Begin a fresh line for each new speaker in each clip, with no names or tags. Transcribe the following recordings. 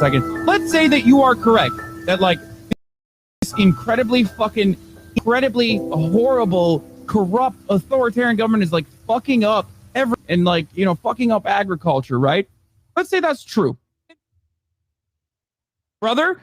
second. Let's say that you are correct, that like this incredibly horrible, corrupt, authoritarian government is like fucking up and like, you know, fucking up agriculture, right? Let's say that's true. Brother,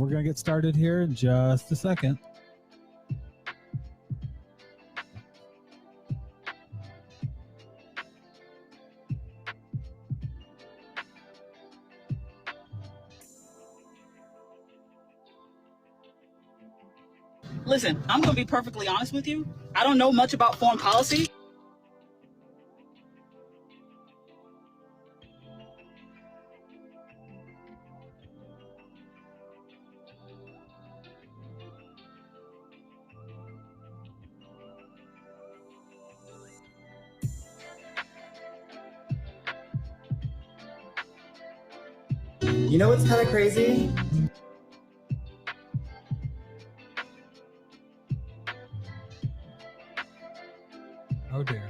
we're going to get started here in just a second.
Listen, I'm going to be perfectly honest with you. I don't know much about foreign policy.
You know what's kind of crazy?
Oh dear.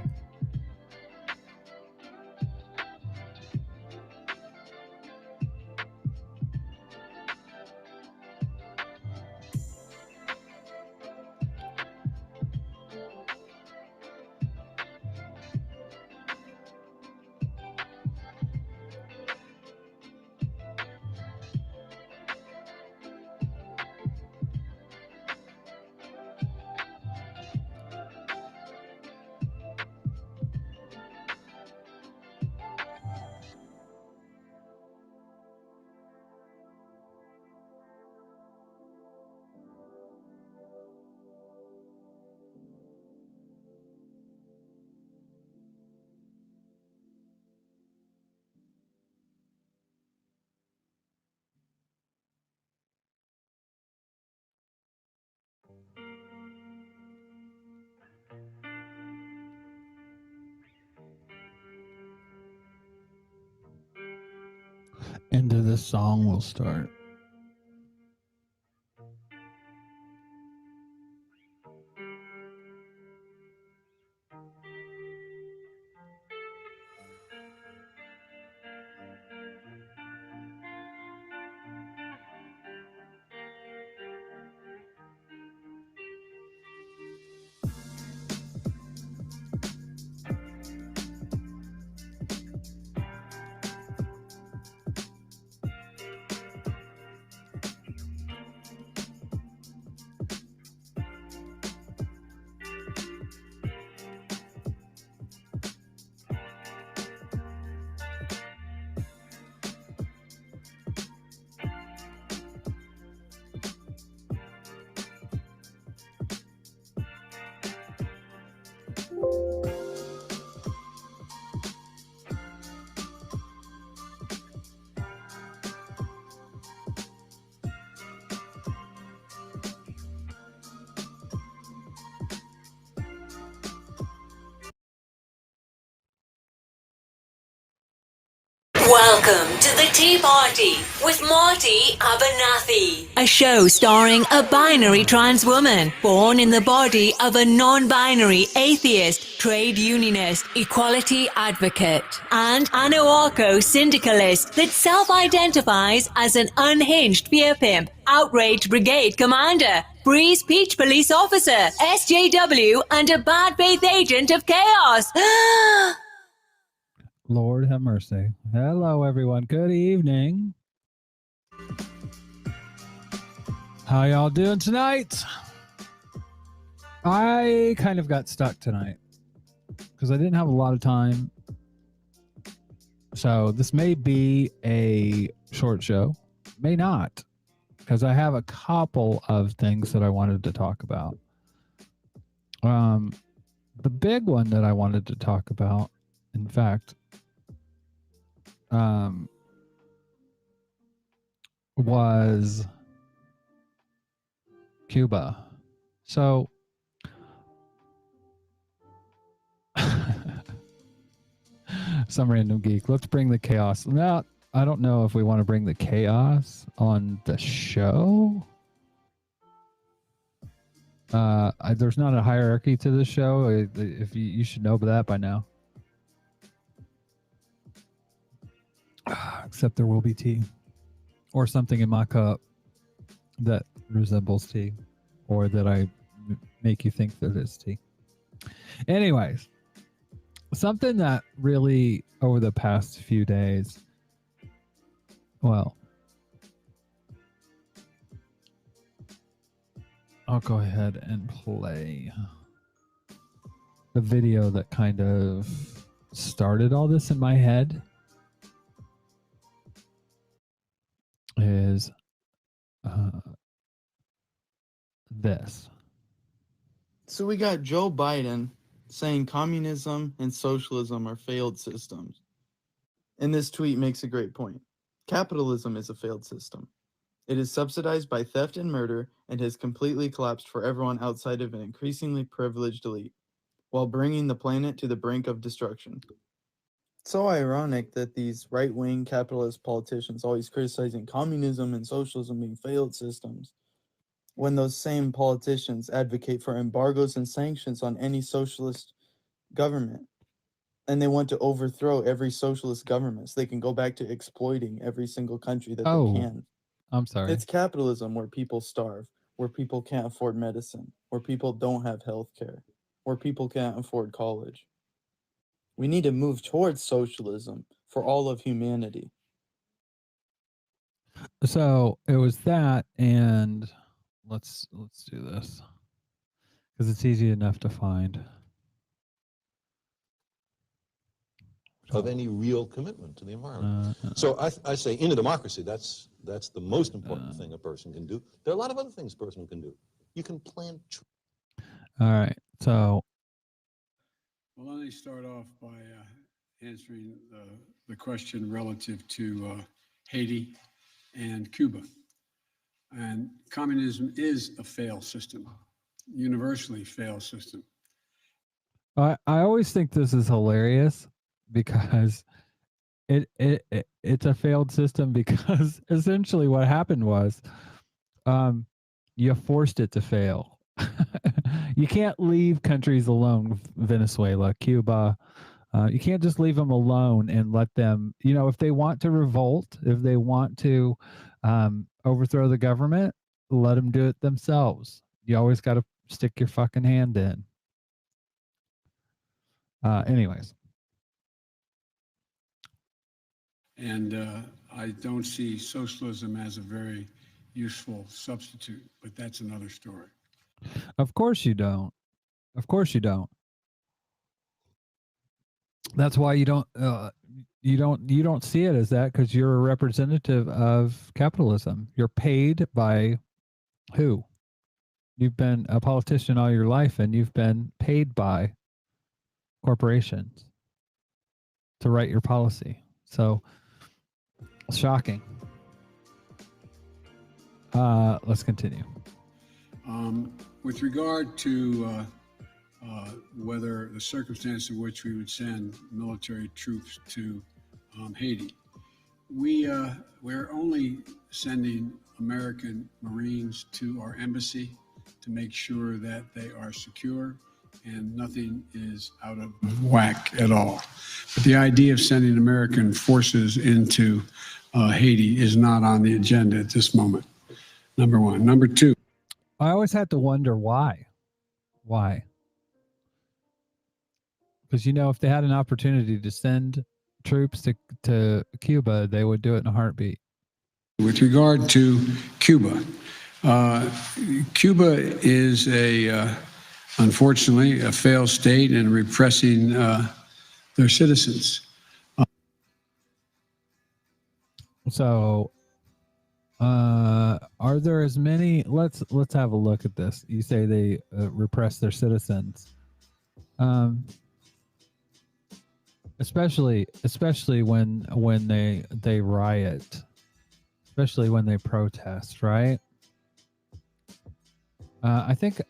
Into this song will start.
Welcome to the Tea Party with Marty Abernathy, a show starring a binary trans woman born in the body of a non-binary atheist, trade unionist, equality advocate, and anarcho syndicalist that self-identifies as an unhinged fear pimp, outrage brigade commander, breeze peach police officer, SJW, and a bad faith agent of chaos.
Lord have mercy. Hello, everyone. Good evening. How y'all doing tonight? I kind of got stuck tonight because I didn't have a lot of time. So this may be a short show, may not, because I have a couple of things that I wanted to talk about. The big one that I wanted to talk about, in fact, was Cuba. So some random geek. Let's bring the chaos. Now, I don't know if we want to bring the chaos on the show. There's not a hierarchy to the show. If you should know that by now. Except there will be tea or something in my cup that resembles tea or that I make you think that it's tea. Anyways, something that really over the past few days, well, I'll go ahead and play the video that kind of started all this in my head. Is this.
So we got Joe Biden saying communism and socialism are failed systems. And this tweet makes a great point. Capitalism is a failed system. It is subsidized by theft and murder and has completely collapsed for everyone outside of an increasingly privileged elite, while bringing the planet to the brink of destruction. So ironic that these right-wing capitalist politicians always criticizing communism and socialism being failed systems, when those same politicians advocate for embargoes and sanctions on any socialist government. And they want to overthrow every socialist government so they can go back to exploiting every single country that they can.
I'm sorry.
It's capitalism where people starve, where people can't afford medicine, where people don't have health care, where people can't afford college. We need to move towards socialism for all of humanity.
So it was that, and let's do this because it's easy enough to find.
Of any real commitment to the environment. So I say in a democracy, that's the most important thing a person can do. There are a lot of other things a person can do. You can plant trees.
All right. So.
Well, let me start off by answering the question relative to Haiti and Cuba. And communism is a failed system, universally failed system.
I always think this is hilarious because it's a failed system because essentially what happened was you forced it to fail. You can't leave countries alone, Venezuela, Cuba. You can't just leave them alone and let them, if they want to revolt, if they want to overthrow the government, let them do it themselves. You always got to stick your fucking hand in. Anyways.
And I don't see socialism as a very useful substitute, but that's another story.
Of course you don't. Of course you don't. That's why you don't see it as that, because you're a representative of capitalism. You're paid by who? You've been a politician all your life, and you've been paid by corporations to write your policy. So shocking. Let's continue.
With regard to whether the circumstance in which we would send military troops to Haiti, we're only sending American Marines to our embassy to make sure that they are secure and nothing is out of whack at all. But the idea of sending American forces into Haiti is not on the agenda at this moment. Number one. Number two.
I always had to wonder why. Why? Because, if they had an opportunity to send troops to Cuba, they would do it in a heartbeat.
With regard to Cuba, Cuba is unfortunately, a failed state in repressing their citizens.
So, are there as many? Let's have a look at this. You say they repress their citizens, especially when they riot, especially when they protest, right? I think.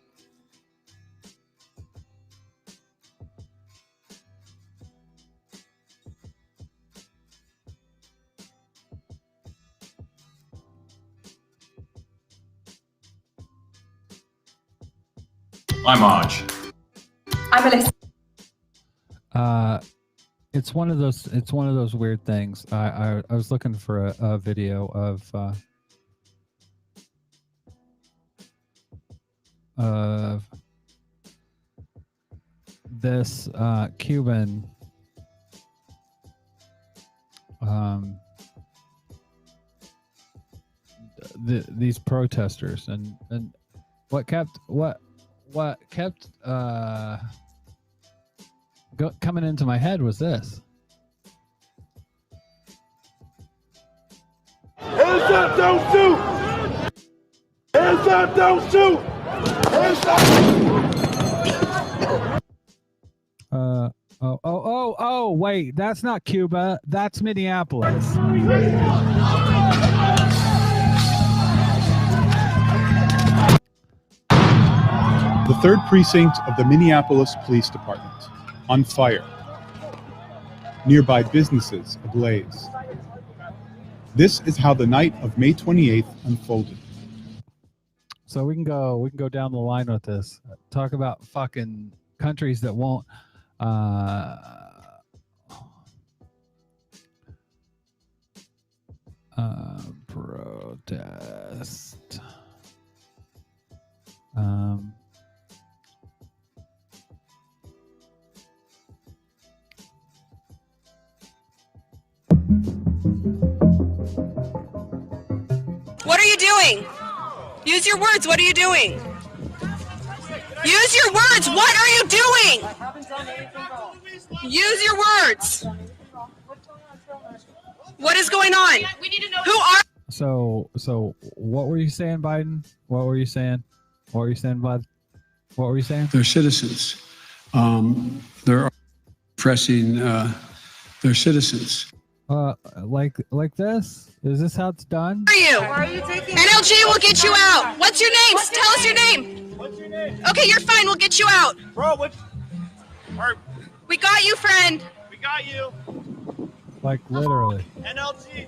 I'm Aj.
I'm Melissa.
It's one of those weird things. I was looking for a video of this Cuban these protesters and what kept coming into my head was this.
Hands up, don't shoot! Hands up, don't shoot! Hands up!
Oh, wait, that's not Cuba. That's Minneapolis.
The 3rd precinct of the Minneapolis Police Department, on fire. Nearby businesses ablaze. This is how the night of May 28th unfolded.
So we can go down the line with this. Talk about fucking countries that won't protest.
What are you doing? Use your words. What are you doing? Use your words. What are you doing? Use your words. What is going on? Who are?
So what were you saying, Biden? What were you saying? What were you saying, Bud? What were you saying?
They're citizens. They're oppressing their citizens.
Like this? Is this how it's done?
Who are you? NLG will get you out. What's your name? Tell us your name.
What's your name?
Okay, you're fine. We'll get you out.
Bro, what?
We got you, friend.
We got you.
Like literally.
NLT.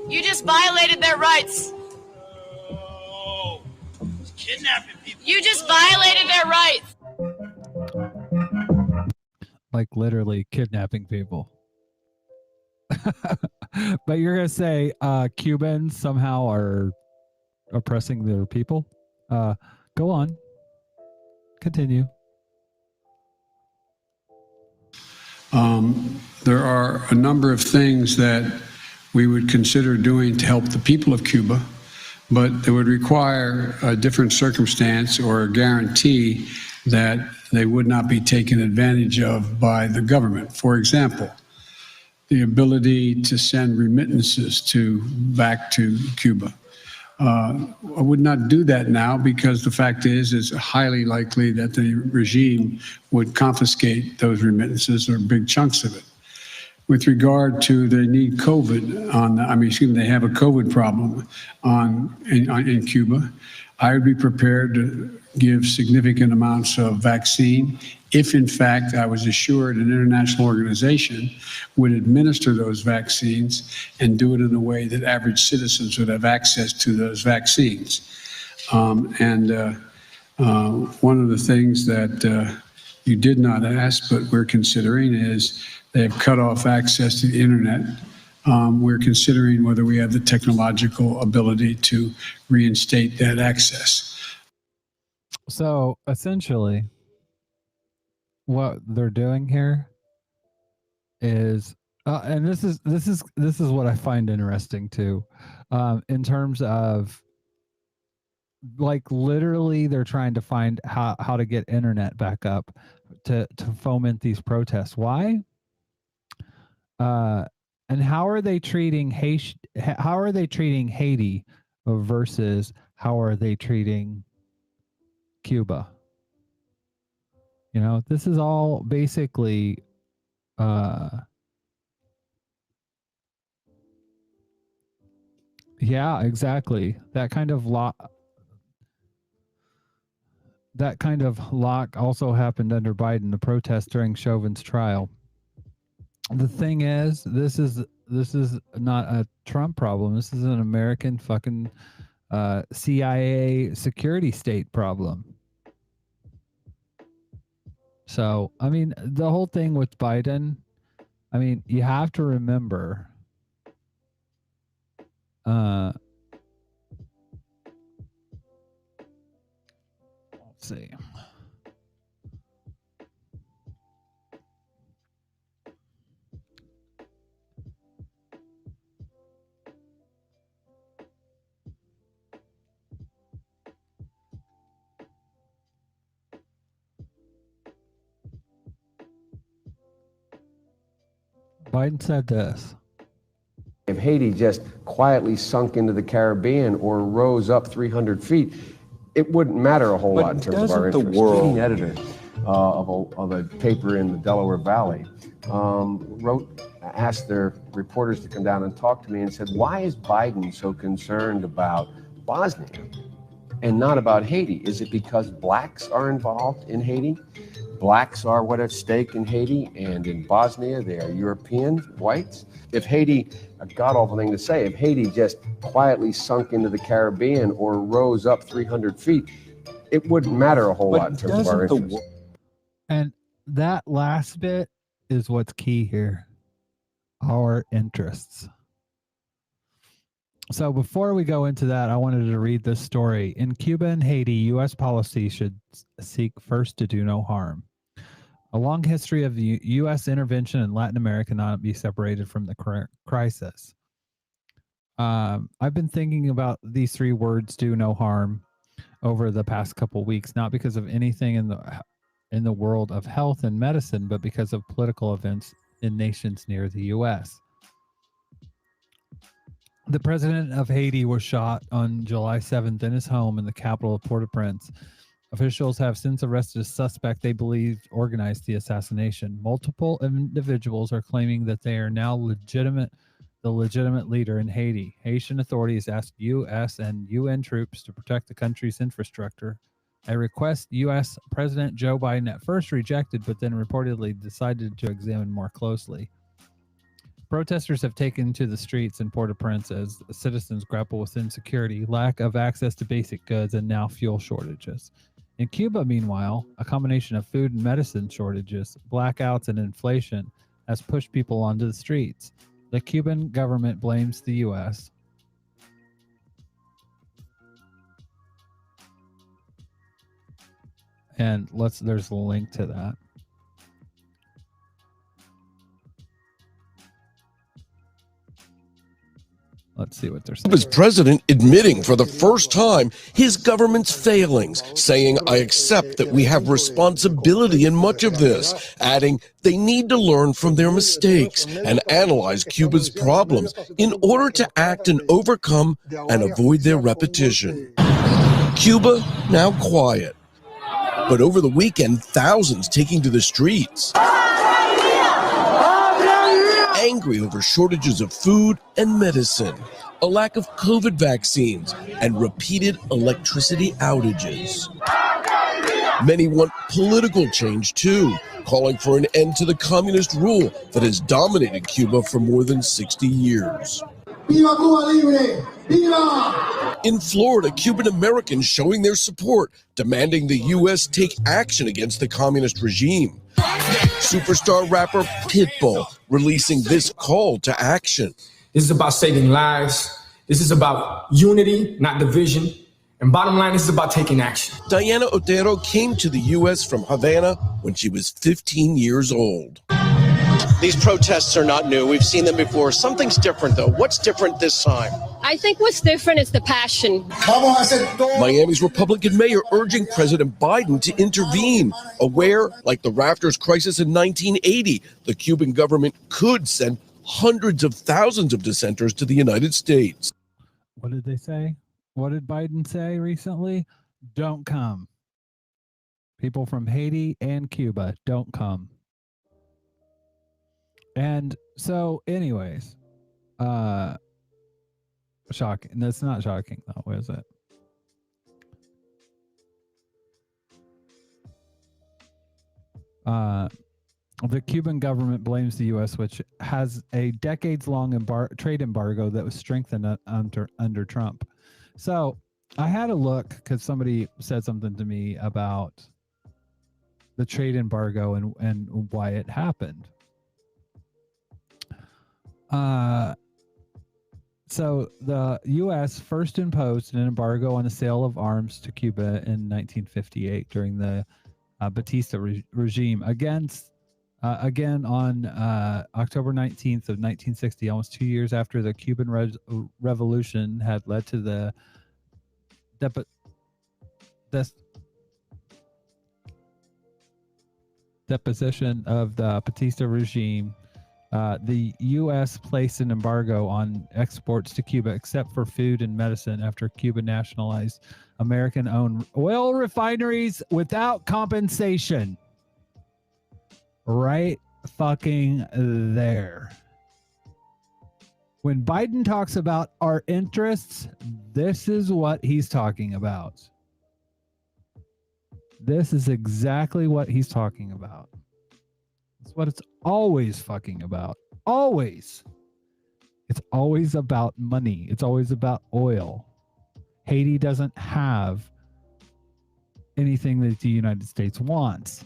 You just violated their rights.
Oh, he's kidnapping people.
You just violated their rights.
Like literally kidnapping people. But you're gonna say Cubans somehow are oppressing their people? Go on. Continue.
There are a number of things that we would consider doing to help the people of Cuba, but they would require a different circumstance or a guarantee that they would not be taken advantage of by the government. For example, the ability to send remittances back to Cuba. I would not do that now because the fact is it's highly likely that the regime would confiscate those remittances or big chunks of it. With regard to they need COVID they have a COVID problem in Cuba. I would be prepared to give significant amounts of vaccine if, in fact, I was assured an international organization would administer those vaccines and do it in a way that average citizens would have access to those vaccines. One of the things that you did not ask, but we're considering, is they have cut off access to the internet. We're considering whether we have the technological ability to reinstate that access.
So essentially, what they're doing here is, and this is what I find interesting too, in terms of like literally they're trying to find how to get internet back up to foment these protests. Why? And how are they treating Haiti? How are they treating Haiti versus how are they treating Cuba? You know, this is all basically yeah, exactly. That kind of lock also happened under Biden, the protest during Chauvin's trial. The thing is, this is not a Trump problem. This is an American fucking CIA security state problem. So, I mean, the whole thing with Biden, I mean, you have to remember, let's see. Biden said this.
If Haiti just quietly sunk into the Caribbean or rose up 300 feet, it wouldn't matter a whole lot in terms of our interest. The world editor of a paper in the Delaware Valley asked their reporters to come down and talk to me and said, why is Biden so concerned about Bosnia and not about Haiti? Is it because blacks are involved in Haiti? Blacks are what at stake in Haiti, and in Bosnia, they are European whites. If Haiti, a god-awful thing to say, if Haiti just quietly sunk into the Caribbean or rose up 300 feet, it wouldn't matter a whole lot in terms of our interest.
And that last bit is what's key here. Our interests. So before we go into that, I wanted to read this story. In Cuba and Haiti, U.S. policy should seek first to do no harm. A long history of the U.S. intervention in Latin America cannot be separated from the current crisis. I've been thinking about these three words, do no harm, over the past couple of weeks, not because of anything in the world of health and medicine, but because of political events in nations near the U.S. The president of Haiti was shot on July 7th in his home in the capital of Port-au-Prince. Officials have since arrested a suspect they believe organized the assassination. Multiple individuals are claiming that they are now the legitimate leader in Haiti. Haitian authorities asked U.S. and UN troops to protect the country's infrastructure a request U.S. President Joe Biden at first rejected, but then reportedly decided to examine more closely. Protesters have taken to the streets in Port-au-Prince as citizens grapple with insecurity, lack of access to basic goods, and now fuel shortages. In Cuba, meanwhile, a combination of food and medicine shortages, blackouts, and inflation has pushed people onto the streets. The Cuban government blames the U.S. And there's a link to that. Let's see what they're saying.
Cuba's president admitting for the first time his government's failings, saying, "I accept that we have responsibility in much of this," adding they need to learn from their mistakes and analyze Cuba's problems in order to act and overcome and avoid their repetition. Cuba now quiet. But over the weekend, thousands taking to the streets, angry over shortages of food and medicine, a lack of COVID vaccines, and repeated electricity outages. Many want political change too, calling for an end to the communist rule that has dominated Cuba for more than 60 years. Viva Cuba Libre! Viva! In Florida, Cuban Americans showing their support, demanding the U.S. take action against the communist regime. Superstar rapper Pitbull releasing this call to action.
This is about saving lives. This is about unity, not division. And bottom line, this is about taking action.
Diana Otero came to the U.S. from Havana when she was 15 years old.
These protests are not new. We've seen them before. Something's different, though. What's different this time?
I think what's different is the passion.
Miami's Republican mayor urging President Biden to intervene, aware, like the rafters crisis in 1980, the Cuban government could send hundreds of thousands of dissenters to the United States.
What did they say? What did Biden say recently? Don't come. People from Haiti and Cuba, don't come. And so, anyways, shocking. That's not shocking, though, is it? The Cuban government blames the U.S., which has a decades-long trade embargo that was strengthened under Trump. So I had a look because somebody said something to me about the trade embargo and why it happened. So the U.S. first imposed an embargo on the sale of arms to Cuba in 1958 during the Batista regime. Again on October 19th of 1960, almost 2 years after the Cuban Revolution had led to the deposition of the Batista regime, the U.S. placed an embargo on exports to Cuba except for food and medicine after Cuba nationalized American-owned oil refineries without compensation. Right fucking there. When Biden talks about our interests, this is what he's talking about. This is exactly what he's talking about. It's what it's always fucking about. Always. It's always about money. It's always about oil. Haiti doesn't have anything that the United States wants.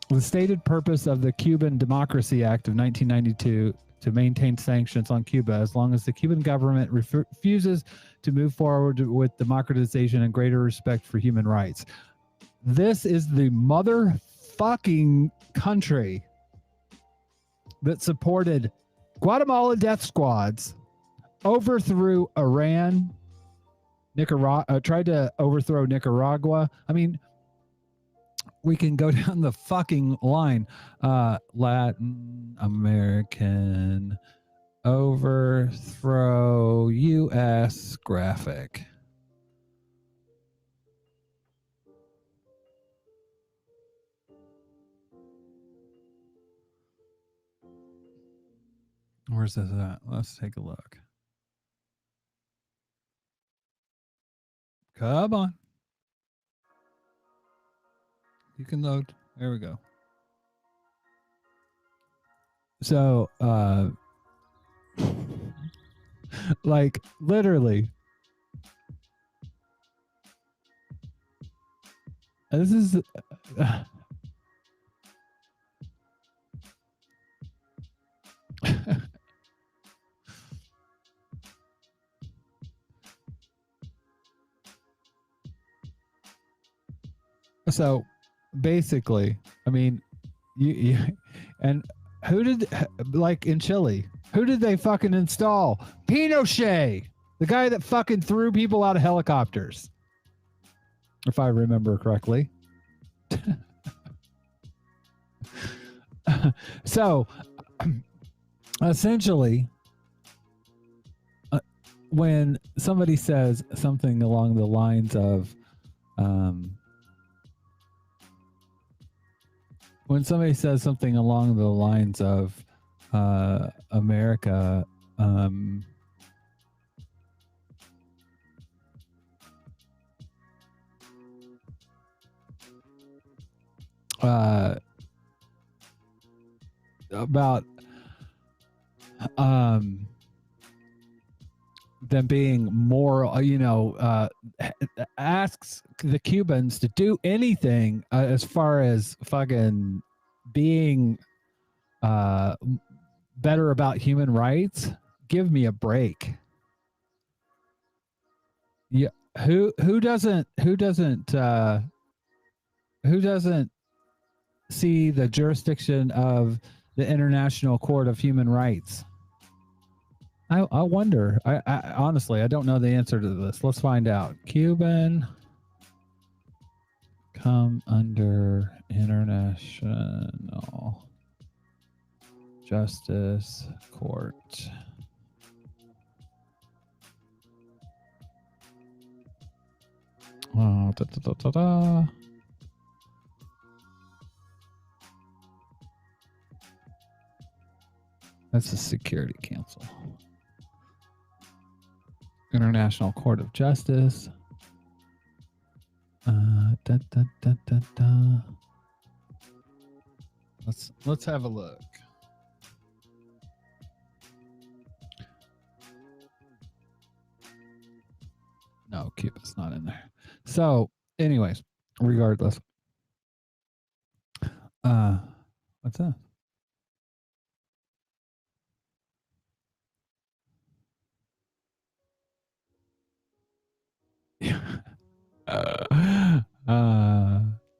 The stated purpose of the Cuban Democracy Act of 1992 to maintain sanctions on Cuba as long as the Cuban government refuses to move forward with democratization and greater respect for human rights. This is the motherfucking country that supported Guatemala death squads, overthrew Iran, Nicaragua, tried to overthrow Nicaragua. I mean, we can go down the fucking line. Latin American overthrow U.S. graphic. Where's this at? Let's take a look. Come on. You can load. There we go. So, like literally, this is so basically, I mean, you and who did, like in Chile, who did they fucking install? Pinochet, the guy that fucking threw people out of helicopters, if I remember correctly. So essentially, when somebody says something along the lines of America about them being more, asks the Cubans to do anything as far as fucking being better about human rights. Give me a break. Yeah, who doesn't see the jurisdiction of the International Court of Human Rights? I wonder. I honestly, I don't know the answer to this. Let's find out. Cuban come under International Justice Court. Oh, da, da, da, da, da. That's the Security Council. International Court of Justice. Da, da, da, da, da. Let's have a look. No, Cuba's not in there. So, anyways, regardless. What's that?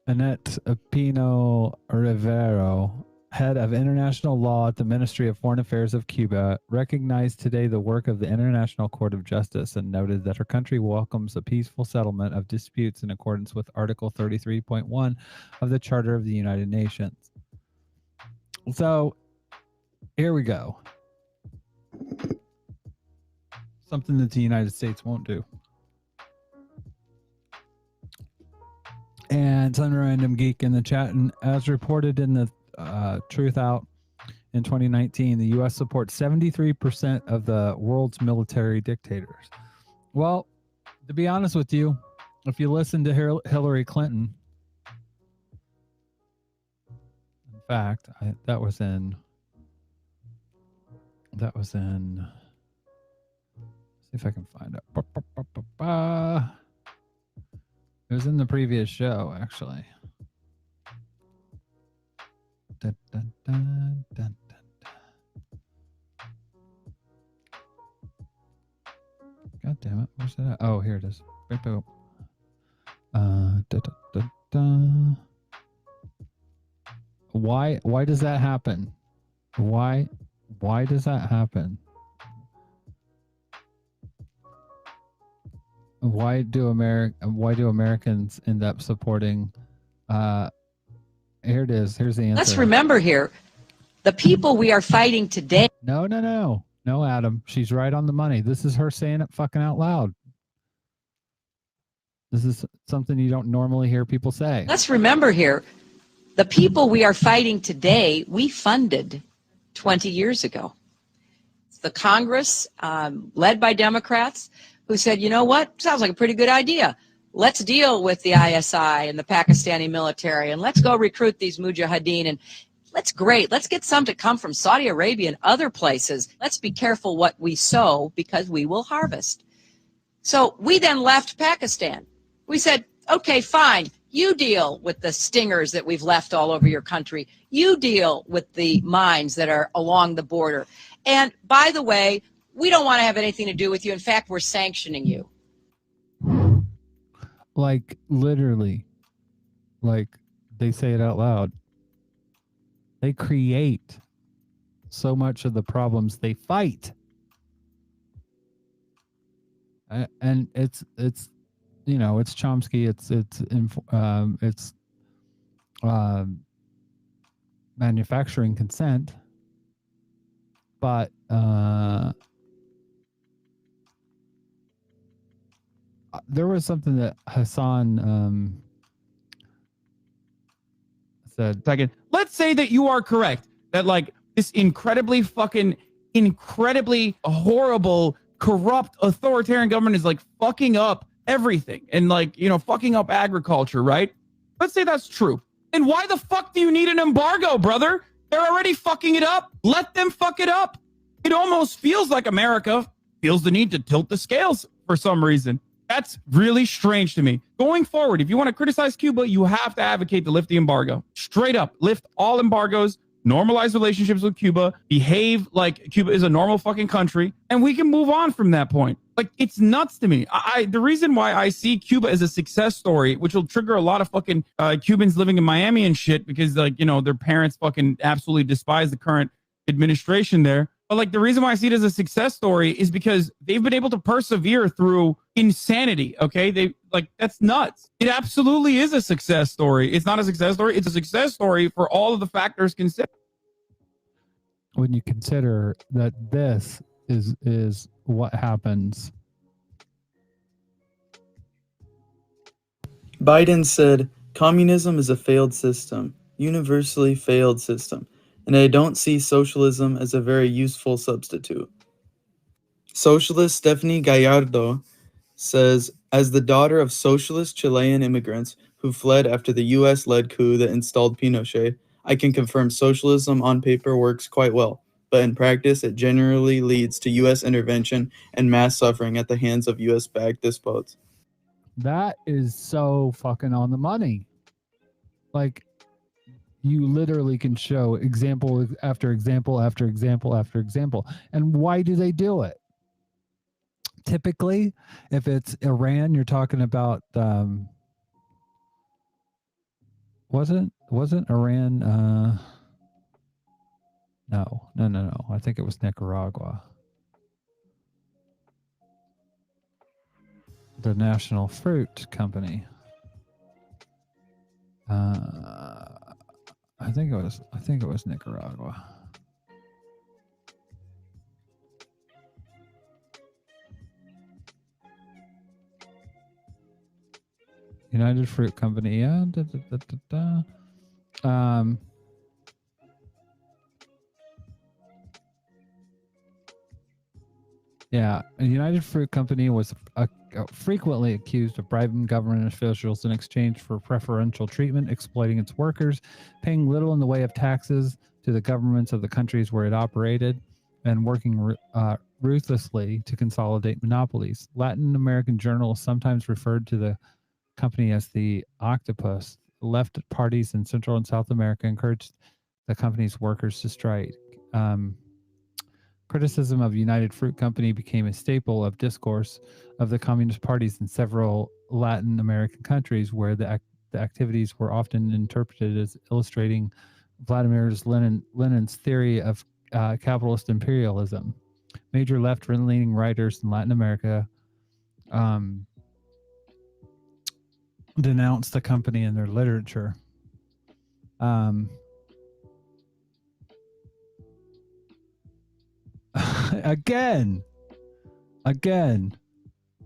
Annette Pino Rivero, head of international law at the Ministry of Foreign Affairs of Cuba, recognized today the work of the International Court of Justice and noted that her country welcomes a peaceful settlement of disputes in accordance with Article 33.1 of the Charter of the United Nations. So, here we go. Something that the United States won't do. And Sun Random Geek in the chat, and as reported in the Truth Out in 2019, the U.S. supports 73% of the world's military dictators. Well, to be honest with you, if you listen to Hillary Clinton, in fact, that was in. Let's see if I can find it. It was in the previous show, actually. Dun, dun, dun, dun, dun, dun. God damn it. Where's that at? Oh, here it is. Da, da, da, da. Why does that happen? Why does that happen? Why do Americans end up supporting here it is. Here's the answer.
Let's remember here, the people we are fighting today.
No, Adam. She's right on the money. This is her saying it fucking out loud. This is something you don't normally hear people say.
Let's remember here, the people we are fighting today, we funded 20 years ago. It's the Congress, led by Democrats, who said, you know what, sounds like a pretty good idea. let's deal with the ISI and the Pakistani military, and let's go recruit these mujahideen, and let's get some to come from Saudi Arabia and other places. Let's be careful what we sow because we will harvest. So we then left Pakistan. We said, okay, fine. You deal with the stingers that we've left all over your country. You deal with the mines that are along the border. And by the way, we don't want to have anything to do with you. In fact, we're sanctioning you.
Like literally, like they say it out loud. They create so much of the problems they fight. And it's you know, it's Chomsky, it's manufacturing consent, but there was something that Hassan said.
Second, let's say that you are correct, that like this incredibly horrible, corrupt, authoritarian government is like fucking up everything and like, you know, fucking up agriculture, right? Let's say that's true. And why the fuck do you need an embargo, brother? They're already fucking it up. Let them fuck it up. It almost feels like America feels the need to tilt the scales for some reason. That's really strange to me. Going forward, if you want to criticize Cuba, you have to advocate to lift the embargo. Straight up, lift all embargoes, normalize relationships with Cuba, behave like Cuba is a normal fucking country, and we can move on from that point. Like, it's nuts to me. The reason why I see Cuba as a success story, which will trigger a lot of fucking Cubans living in Miami and shit, because like, you know, their parents fucking absolutely despise the current administration there. But like the reason why I see it as a success story is because they've been able to persevere through insanity. Okay. They like, that's nuts. It absolutely is a success story. It's not a success story. It's a success story for all of the factors considered.
When you consider that this is what happens.
Biden said, communism is a failed system, universally failed system, and I don't see socialism as a very useful substitute. Socialist Stephanie Gallardo says, as the daughter of socialist Chilean immigrants who fled after the US-led coup that installed Pinochet, I can confirm socialism on paper works quite well, but in practice it generally leads to US intervention and mass suffering at the hands of US-backed despots.
That is so fucking on the money. Like, you literally can show example after example after example after example. And why do they do it? Typically, if it's Iran, you're talking about wasn't Iran no. I think it was Nicaragua. The National Fruit Company. I think it was Nicaragua. United Fruit Company, yeah. Yeah, the United Fruit Company was frequently accused of bribing government officials in exchange for preferential treatment, exploiting its workers, paying little in the way of taxes to the governments of the countries where it operated, and working ruthlessly to consolidate monopolies. Latin American journals sometimes referred to the company as the octopus. Left parties in Central and South America encouraged the company's workers to strike. Criticism of United Fruit Company became a staple of discourse of the communist parties in several Latin American countries, where the activities were often interpreted as illustrating Vladimir Lenin's theory of capitalist imperialism. Major left-leaning writers in Latin America denounced the company in their literature. Again,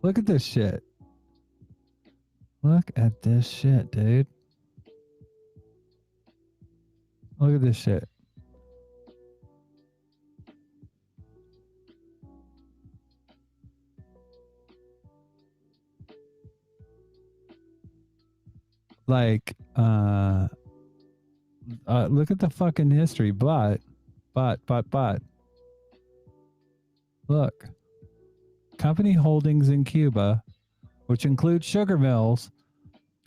look at this shit. Look at this shit, dude. Look at this shit. Like, look at the fucking history, but, look, company holdings in Cuba, which include sugar mills,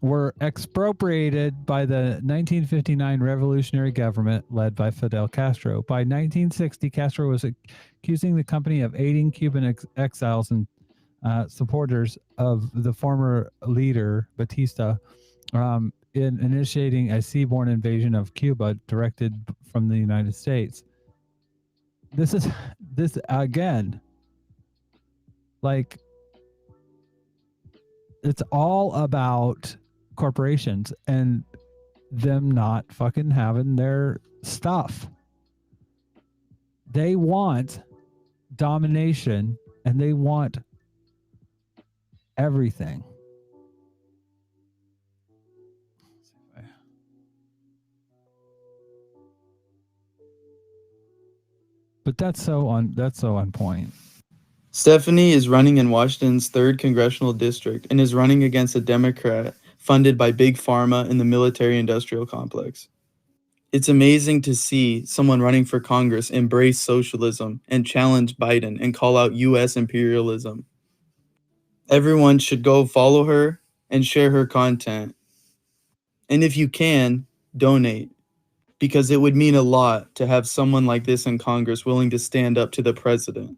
were expropriated by the 1959 revolutionary government led by Fidel Castro. By 1960, Castro was accusing the company of aiding Cuban exiles and supporters of the former leader, Batista, in initiating a seaborne invasion of Cuba directed from the United States. This again, like, it's all about corporations and them not fucking having their stuff. They want domination and they want everything. But that's so on point.
Stephanie is running in Washington's 3rd Congressional District and is running against a Democrat funded by Big Pharma and the military-industrial complex. It's amazing to see someone running for Congress embrace socialism and challenge Biden and call out U.S. imperialism. Everyone should go follow her and share her content. And if you can, donate. Because it would mean a lot to have someone like this in Congress willing to stand up to the president.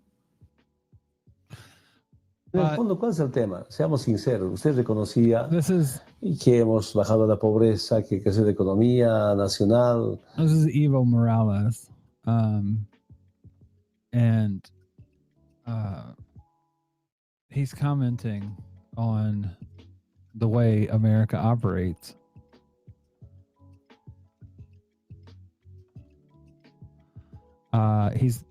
En el fondo, ¿cuál es el tema? Seamos sinceros, usted reconocía que hemos bajado la pobreza, que crece la economía nacional.
This is Evo Morales. And he's commenting on the way America operates. He's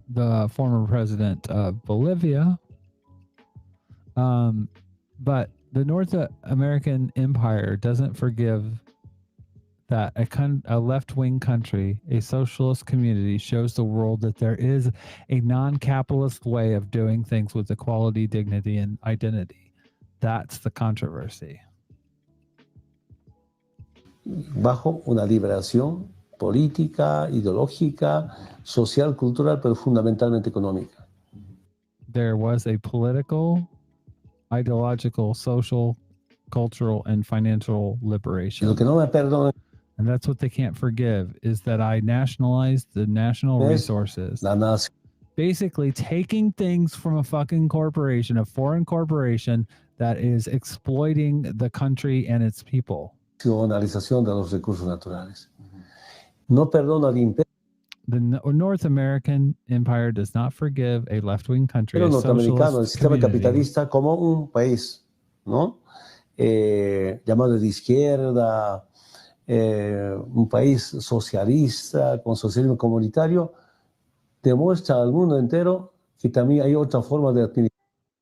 the former president of Bolivia. But the North American empire doesn't forgive that a left-wing country, a socialist community, shows the world that there is a non-capitalist way of doing things with equality, dignity, and identity. That's the controversy.
Bajo una liberación política, ideológica, social, cultural, pero fundamentalmente económica.
There was a political, ideological, social, cultural, and financial liberation.
Lo que no me perdonan.
And that's what they can't forgive, is that I nationalized the national resources. Basically taking things from a fucking corporation, a foreign corporation that is exploiting the country and its people.
Nacionalización de los recursos naturales. No perdona al imperio.
The North American empire does not forgive a left-wing country, a
norteamericano, el
socialist
sistema
community.
capitalista como un país, ¿no? Llamado de izquierda, un país socialista, con socialismo comunitario, demuestra al mundo entero que también hay otra forma de administrar.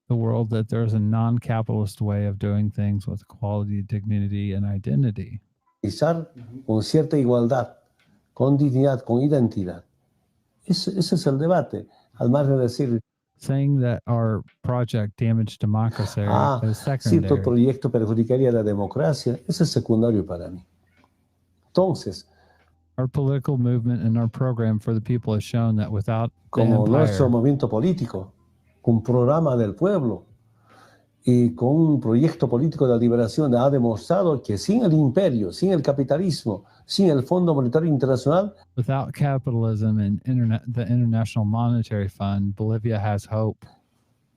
The world that there's a non-capitalist way of doing things with equality, dignity, and identity.
Con cierta igualdad, con dignidad, con identidad. Ese es el debate. Al margen de decir,
saying that our project damaged democracy is secondary.
Cierto proyecto perjudicaría la democracia, eso es secundario para mí. Entonces,
our political movement and our program for the people has shown that without
como
the
nuestro
empire,
movimiento político, con programa del pueblo y con un proyecto político de liberación, ha demostrado que sin el imperio, sin el capitalismo, sin el Fondo Monetario Internacional,
without capitalism and the International Monetary Fund, Bolivia has hope.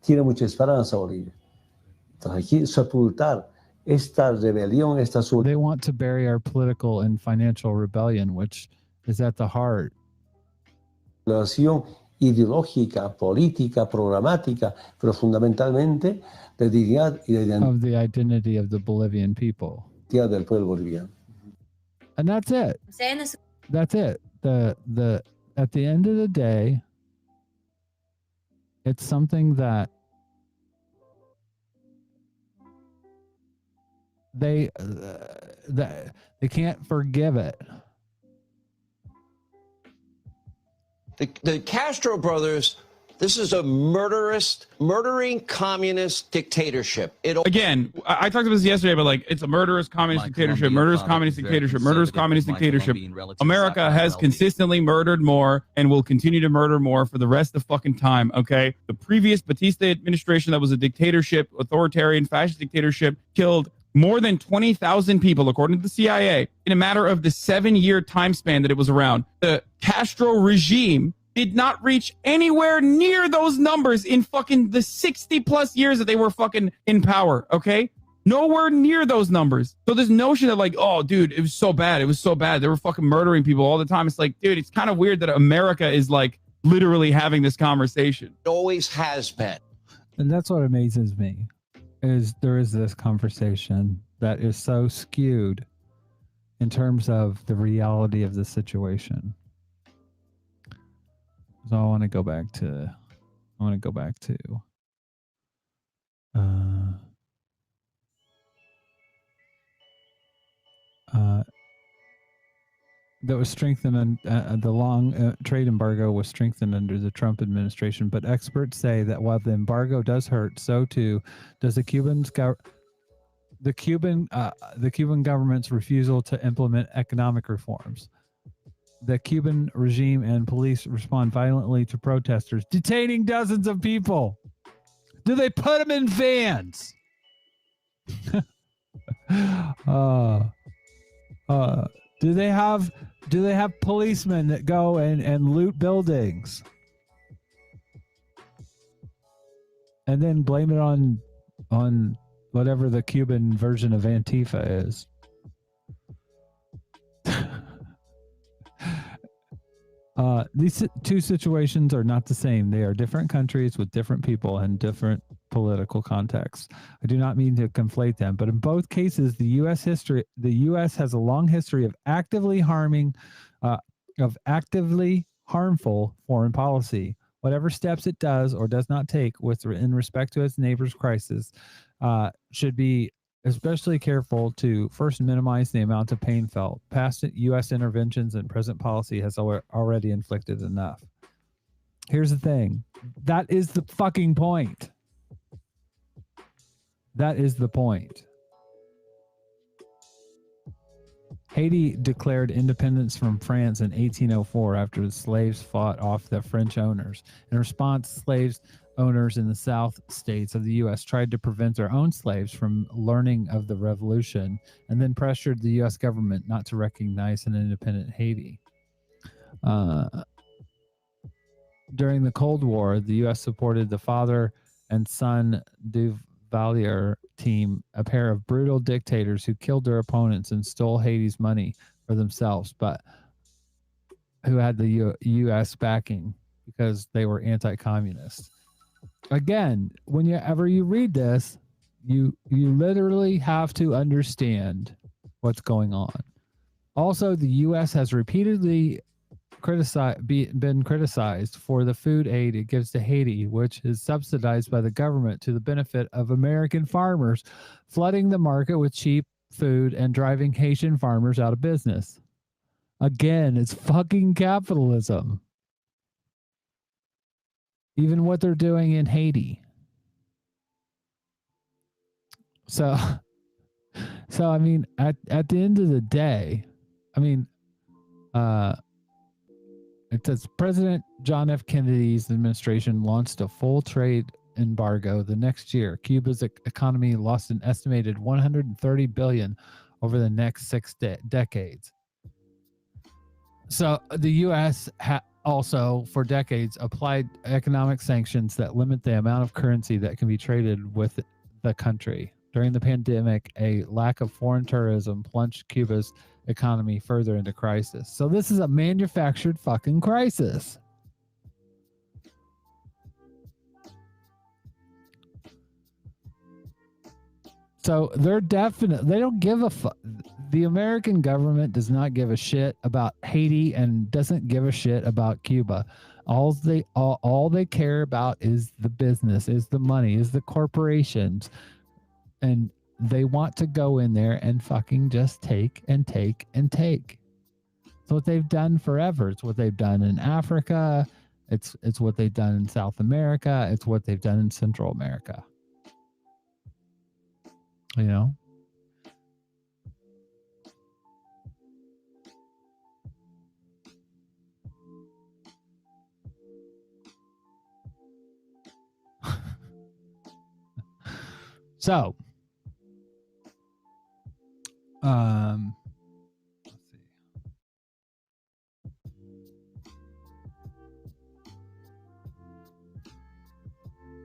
Tiene mucha esperanza Bolivia. Entonces aquí sepultar esta rebelión, esta
They want to bury our political and financial rebellion, which is at the heart.
Sublevación ideológica, política, programática, pero fundamentalmente de dignidad y de
of the identity of the Bolivian people.
Identidad del pueblo boliviano.
And that's it.
I'm saying this.
That's it. The at the end of the day, it's something that they can't forgive it.
The Castro brothers
This is a murdering communist dictatorship.
Again, I talked about this yesterday, but like, it's a murderous communist dictatorship, murderous communist dictatorship, murderous communist dictatorship. America has consistently murdered more and will continue to murder more for the rest of fucking time, okay? The previous Batista administration that was a dictatorship, authoritarian, fascist dictatorship, killed more than 20,000 people, according to the CIA, in a matter of the 7-year time span that it was around. The Castro regime did not reach anywhere near those numbers in fucking the 60 plus years that they were fucking in power, okay? Nowhere near those numbers. So this notion that like, oh, dude, it was so bad. It was so bad. They were fucking murdering people all the time. It's like, dude, it's kind of weird that America is like literally having this conversation.
It always has been.
And that's what amazes me, is there is this conversation that is so skewed in terms of the reality of the situation. So I want to go back to that was strengthened, the long trade embargo was strengthened under the Trump administration, but experts say that while the embargo does hurt, so too does the Cuban government's refusal to implement economic reforms. The Cuban regime and police respond violently to protesters, detaining dozens of people. Do they put them in vans? Do they have policemen that go and loot buildings and then blame it on whatever the Cuban version of Antifa is? These two situations are not the same. They are different countries with different people and different political contexts. I do not mean to conflate them, but in both cases, the U.S. has a long history of actively harmful foreign policy. Whatever steps it does or does not take in respect to its neighbor's crisis should be especially careful to first minimize the amount of pain felt. Past U.S. interventions and present policy has already inflicted enough. Here's the thing. That is the fucking point. That is the point. Haiti declared independence from France in 1804 after the slaves fought off the French owners. In response, slaves owners in the South states of the U.S. tried to prevent their own slaves from learning of the revolution and then pressured the U.S. government not to recognize an independent Haiti. During the Cold War, the U.S. supported the father and son Duvalier team, a pair of brutal dictators who killed their opponents and stole Haiti's money for themselves, but who had the U.S. backing because they were anti-communist. Again, whenever you read this, you literally have to understand what's going on. Also, the U.S. has repeatedly been criticized for the food aid it gives to Haiti, which is subsidized by the government to the benefit of American farmers, flooding the market with cheap food and driving Haitian farmers out of business. Again, it's fucking capitalism. Even what they're doing in Haiti. So I mean, at the end of the day, I mean, it says President John F. Kennedy's administration launched a full trade embargo the next year. Cuba's economy lost an estimated $130 billion over the next 6 decades. So the U.S. also, for decades, applied economic sanctions that limit the amount of currency that can be traded with the country. During the pandemic, a lack of foreign tourism plunged Cuba's economy further into crisis. So this is a manufactured fucking crisis. So they don't give a fuck. The American government does not give a shit about Haiti and doesn't give a shit about Cuba. All they care about is the business, is the money, is the corporations. And they want to go in there and fucking just take and take and take. It's what they've done forever. It's what they've done in Africa. It's what they've done in South America. It's what they've done in Central America. You know? So,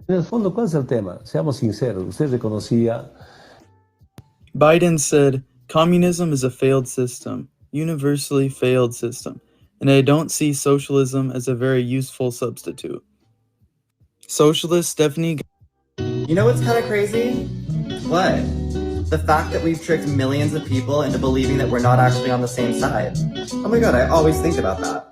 En el fondo, ¿cuál es el tema? Seamos sinceros, usted reconocía.
Biden said, communism is a failed system, universally failed system, and I don't see socialism as a very useful substitute. Socialist Stephanie.
You know what's kind of crazy? What? The fact that we've tricked millions of people into believing that we're not actually on the same side. Oh my god, I always think about that.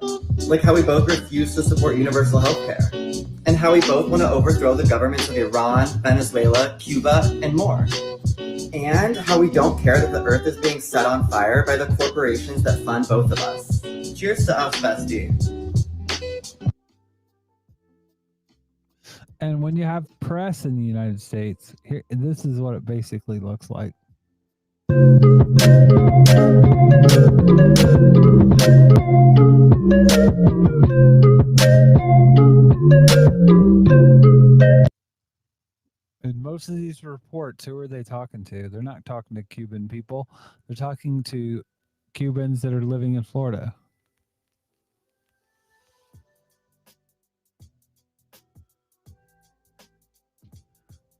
Like how we both refuse to support universal healthcare. And how we both want to overthrow the governments of Iran, Venezuela, Cuba, and more. And how we don't care that the earth is being set on fire by the corporations that fund both of us. Cheers to us, bestie.
and when you have press in the United States, here, this is what it basically looks like. In most of these reports, who are they talking to? They're not talking to Cuban people. They're talking to Cubans that are living in Florida.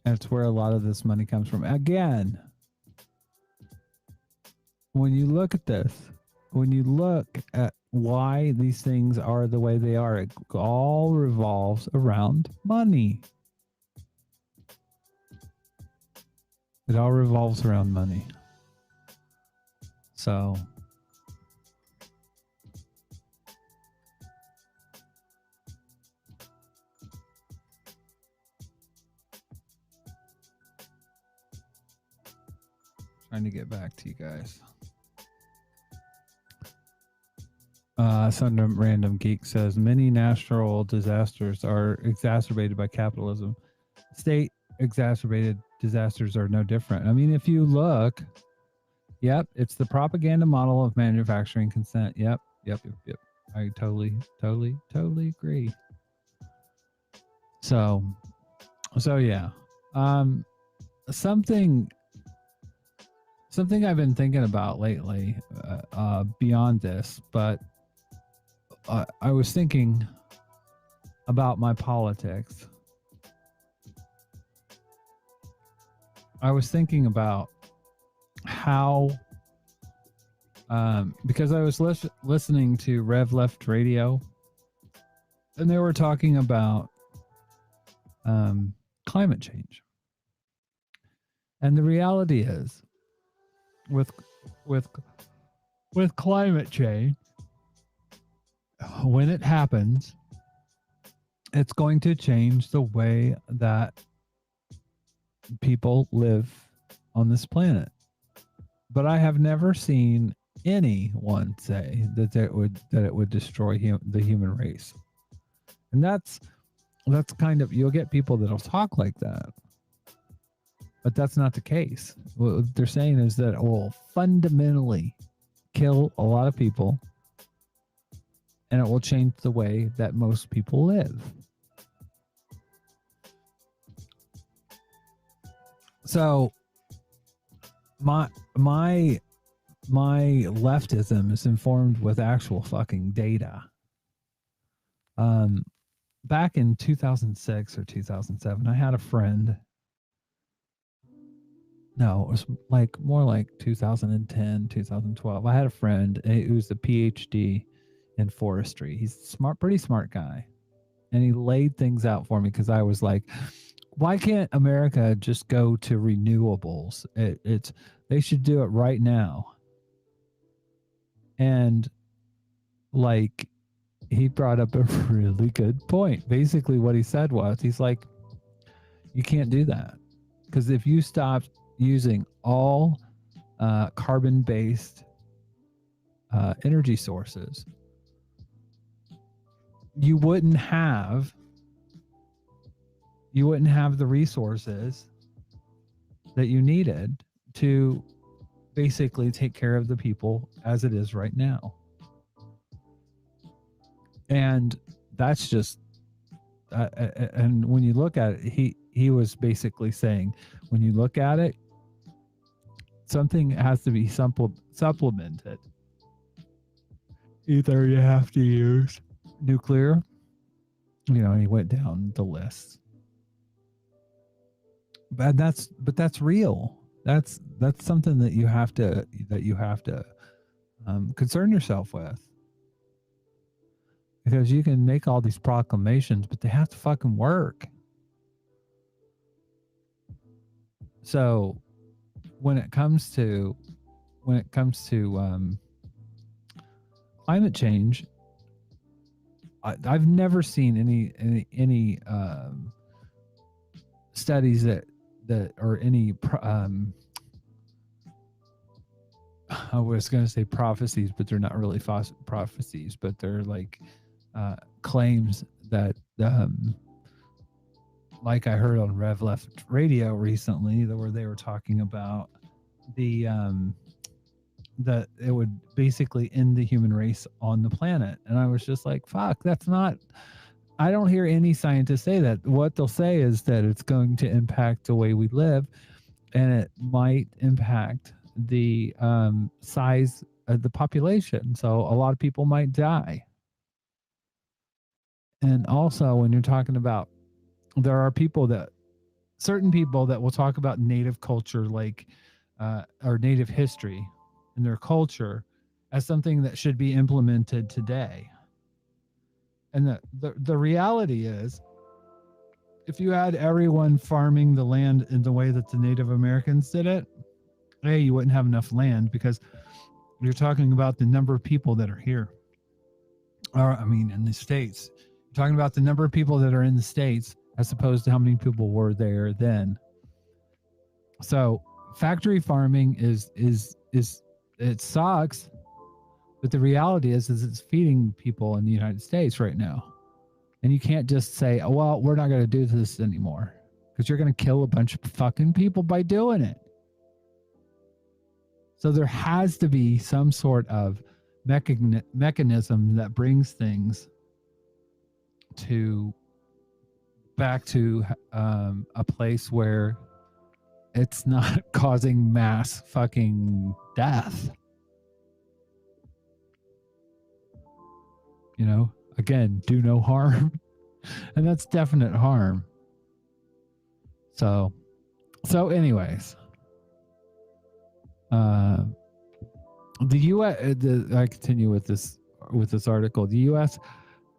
That's where a lot of this money comes from. Again, when you look at this, when you look at why these things are the way they are, it all revolves around money. It all revolves around money. So, trying to get back to you guys. Some random geek says many natural disasters are exacerbated by capitalism. State exacerbated disasters are no different. I mean, if you look, yep, it's the propaganda model of manufacturing consent. Yep. I totally agree. So yeah. Something I've been thinking about lately, beyond this, but I was thinking about my politics. I was thinking about how, because I was listening to Rev Left Radio, and they were talking about climate change. And the reality is, with climate change, when it happens, it's going to change the way that people live on this planet. But I have never seen anyone say that it would destroy the human race. And that's kind of, you'll get people that'll talk like that. But that's not the case. What they're saying is that it will fundamentally kill a lot of people, and it will change the way that most people live. So my leftism is informed with actual fucking data. Back in 2006 or 2007, I had a friend. No, it was more like 2010, 2012. I had a friend who's a PhD in forestry. He's pretty smart guy. And he laid things out for me because I was like, why can't America just go to renewables? They should do it right now. And he brought up a really good point. Basically what he said was, he's like, you can't do that. Because if you stop using all carbon-based energy sources, you wouldn't have the resources that you needed to basically take care of the people as it is right now. And that's just and when you look at it, he was basically saying, when you look at it, something has to be supplemented. Either you have to use nuclear, and he went down the list. But that's real. That's something that you have to concern yourself with. Because you can make all these proclamations, but they have to fucking work. So when it comes to climate change, I've never seen any studies that or any I was going to say prophecies, but they're not really prophecies, but they're like claims that like I heard on Rev Left Radio recently, where they were talking about that it would basically end the human race on the planet. And I was just like, fuck, that's not, I don't hear any scientists say that. What they'll say is that it's going to impact the way we live, and it might impact the size of the population. So a lot of people might die. And also when you're talking about, there are certain people that will talk about native culture, like or native history and their culture as something that should be implemented today. And the reality is, if you had everyone farming the land in the way that the Native Americans did it, you wouldn't have enough land, because you're talking about the number of people that are here. Or, I mean, in the States. You're talking about the number of people that are in the States as opposed to how many people were there then. So factory farming is it sucks, but the reality is it's feeding people in the United States right now. And you can't just say, oh, well, we're not going to do this anymore, because you're going to kill a bunch of fucking people by doing it. So there has to be some sort of mechanism that brings things back to a place where it's not causing mass fucking death. Again, do no harm. And that's definite harm. So anyways, the U.S. I continue with this article. The U.S.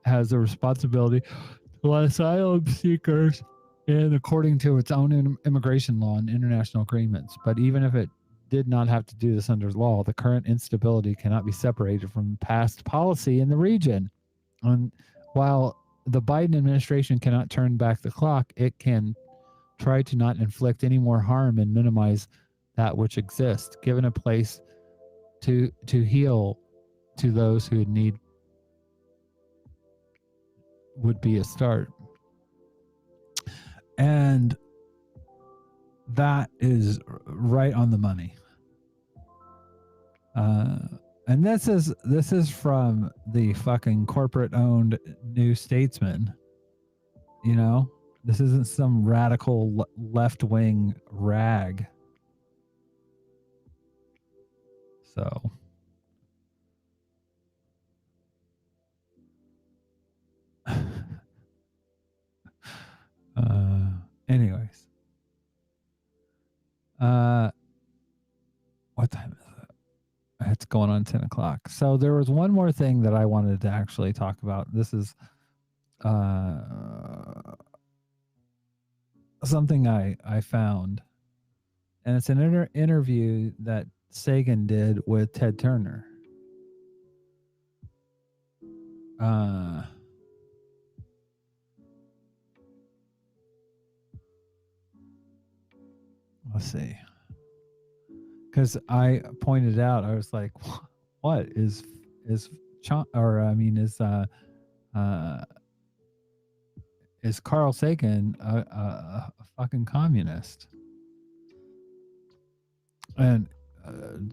has a responsibility to let asylum seekers in according to its own immigration law and international agreements. But even if it did not have to do this under law, the current instability cannot be separated from past policy in the region. And while the Biden administration cannot turn back the clock, it can try to not inflict any more harm and minimize that which exists, given a place to heal to those who need would be a start. And that is right on the money. And this is from the fucking corporate-owned New Statesman. This isn't some radical left-wing rag. So anyways, what time is it? It's going on 10 o'clock. So there was one more thing that I wanted to actually talk about. This is something I found, and it's an interview that Sagan did with Ted Turner. Let's see. Because I pointed out, I was like, "What is is Carl Sagan a fucking communist? And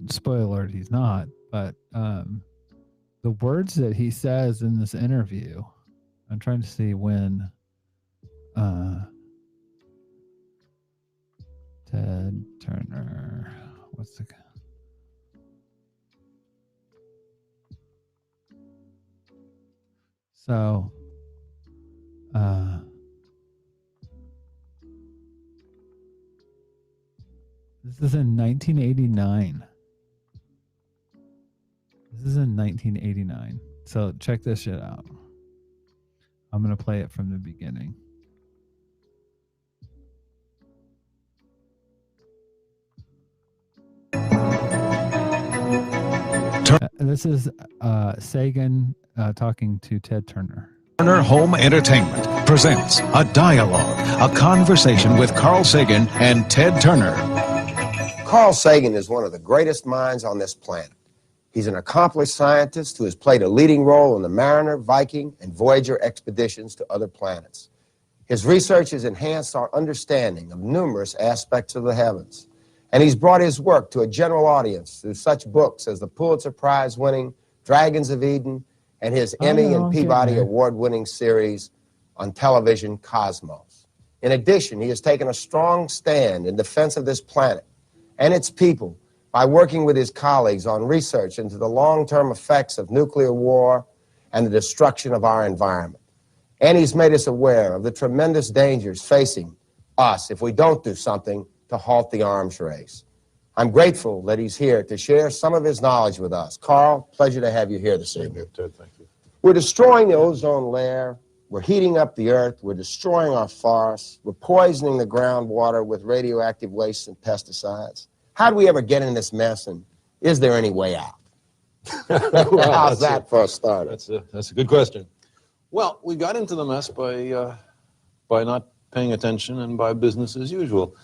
spoiler alert, he's not. But the words that he says in this interview, I'm trying to see when Ted Turner, what's the so this is in 1989. This is in 1989. So check this shit out. I'm going to play it from the beginning. This is Sagan talking to Ted Turner.
Turner Home Entertainment presents a dialogue, a conversation with Carl Sagan and Ted Turner.
Carl Sagan is one of the greatest minds on this planet. He's an accomplished scientist who has played a leading role in the Mariner, Viking, and Voyager expeditions to other planets. His research has enhanced our understanding of numerous aspects of the heavens, and he's brought his work to a general audience through such books as the Pulitzer Prize-winning Dragons of Eden and his Emmy and Peabody Award-winning series on television, Cosmos. In addition, he has taken a strong stand in defense of this planet and its people by working with his colleagues on research into the long-term effects of nuclear war and the destruction of our environment. And he's made us aware of the tremendous dangers facing us if we don't do something to halt the arms race. I'm grateful that he's here to share some of his knowledge with us. Carl, pleasure to have you here this evening.
Ted, thank you.
We're destroying the ozone layer. We're heating up the earth. We're destroying our forests. We're poisoning the groundwater with radioactive wastes and pesticides. How did we ever get in this mess, and is there any way out? How's that for a start?
That's a good question. Well, we got into the mess by not paying attention and by business as usual.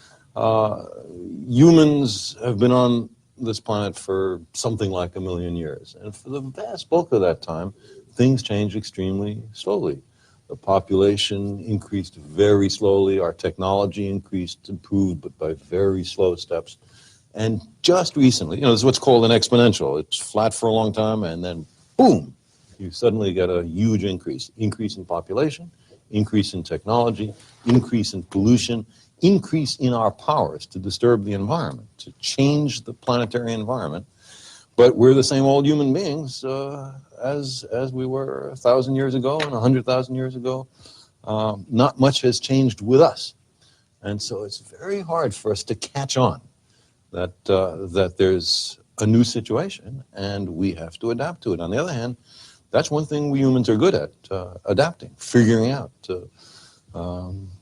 Humans have been on this planet for something like 1 million years, and for the vast bulk of that time, things changed extremely slowly. The population increased very slowly. Our technology improved, but by very slow steps. And just recently, this is what's called an exponential. It's flat for a long time, and then boom, you suddenly get a huge increase. Increase in population, increase in technology, increase in pollution, increase in our powers to disturb the environment, to change the planetary environment. But we're the same old human beings as we were 1,000 years ago and 100,000 years ago. Not much has changed with us. And so it's very hard for us to catch on that there's a new situation and we have to adapt to it. On the other hand, that's one thing we humans are good at, adapting, figuring out.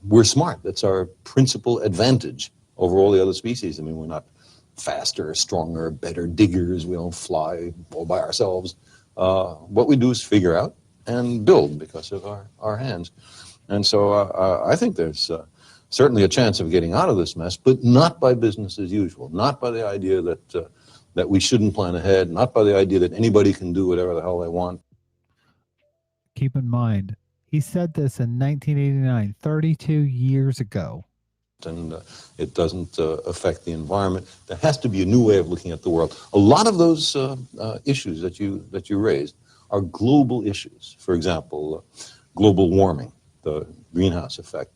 We're smart. That's our principal advantage over all the other species. I mean, we're not faster, stronger, better diggers. We don't fly all by ourselves. What we do is figure out and build because of our hands. And so I think there's certainly a chance of getting out of this mess, but not by business as usual, not by the idea that we shouldn't plan ahead, not by the idea that anybody can do whatever the hell they want.
Keep in mind, he said this in 1989, 32 years ago.
And it doesn't affect the environment. There has to be a new way of looking at the world. A lot of those issues that you raised are global issues. For example, global warming, the greenhouse effect.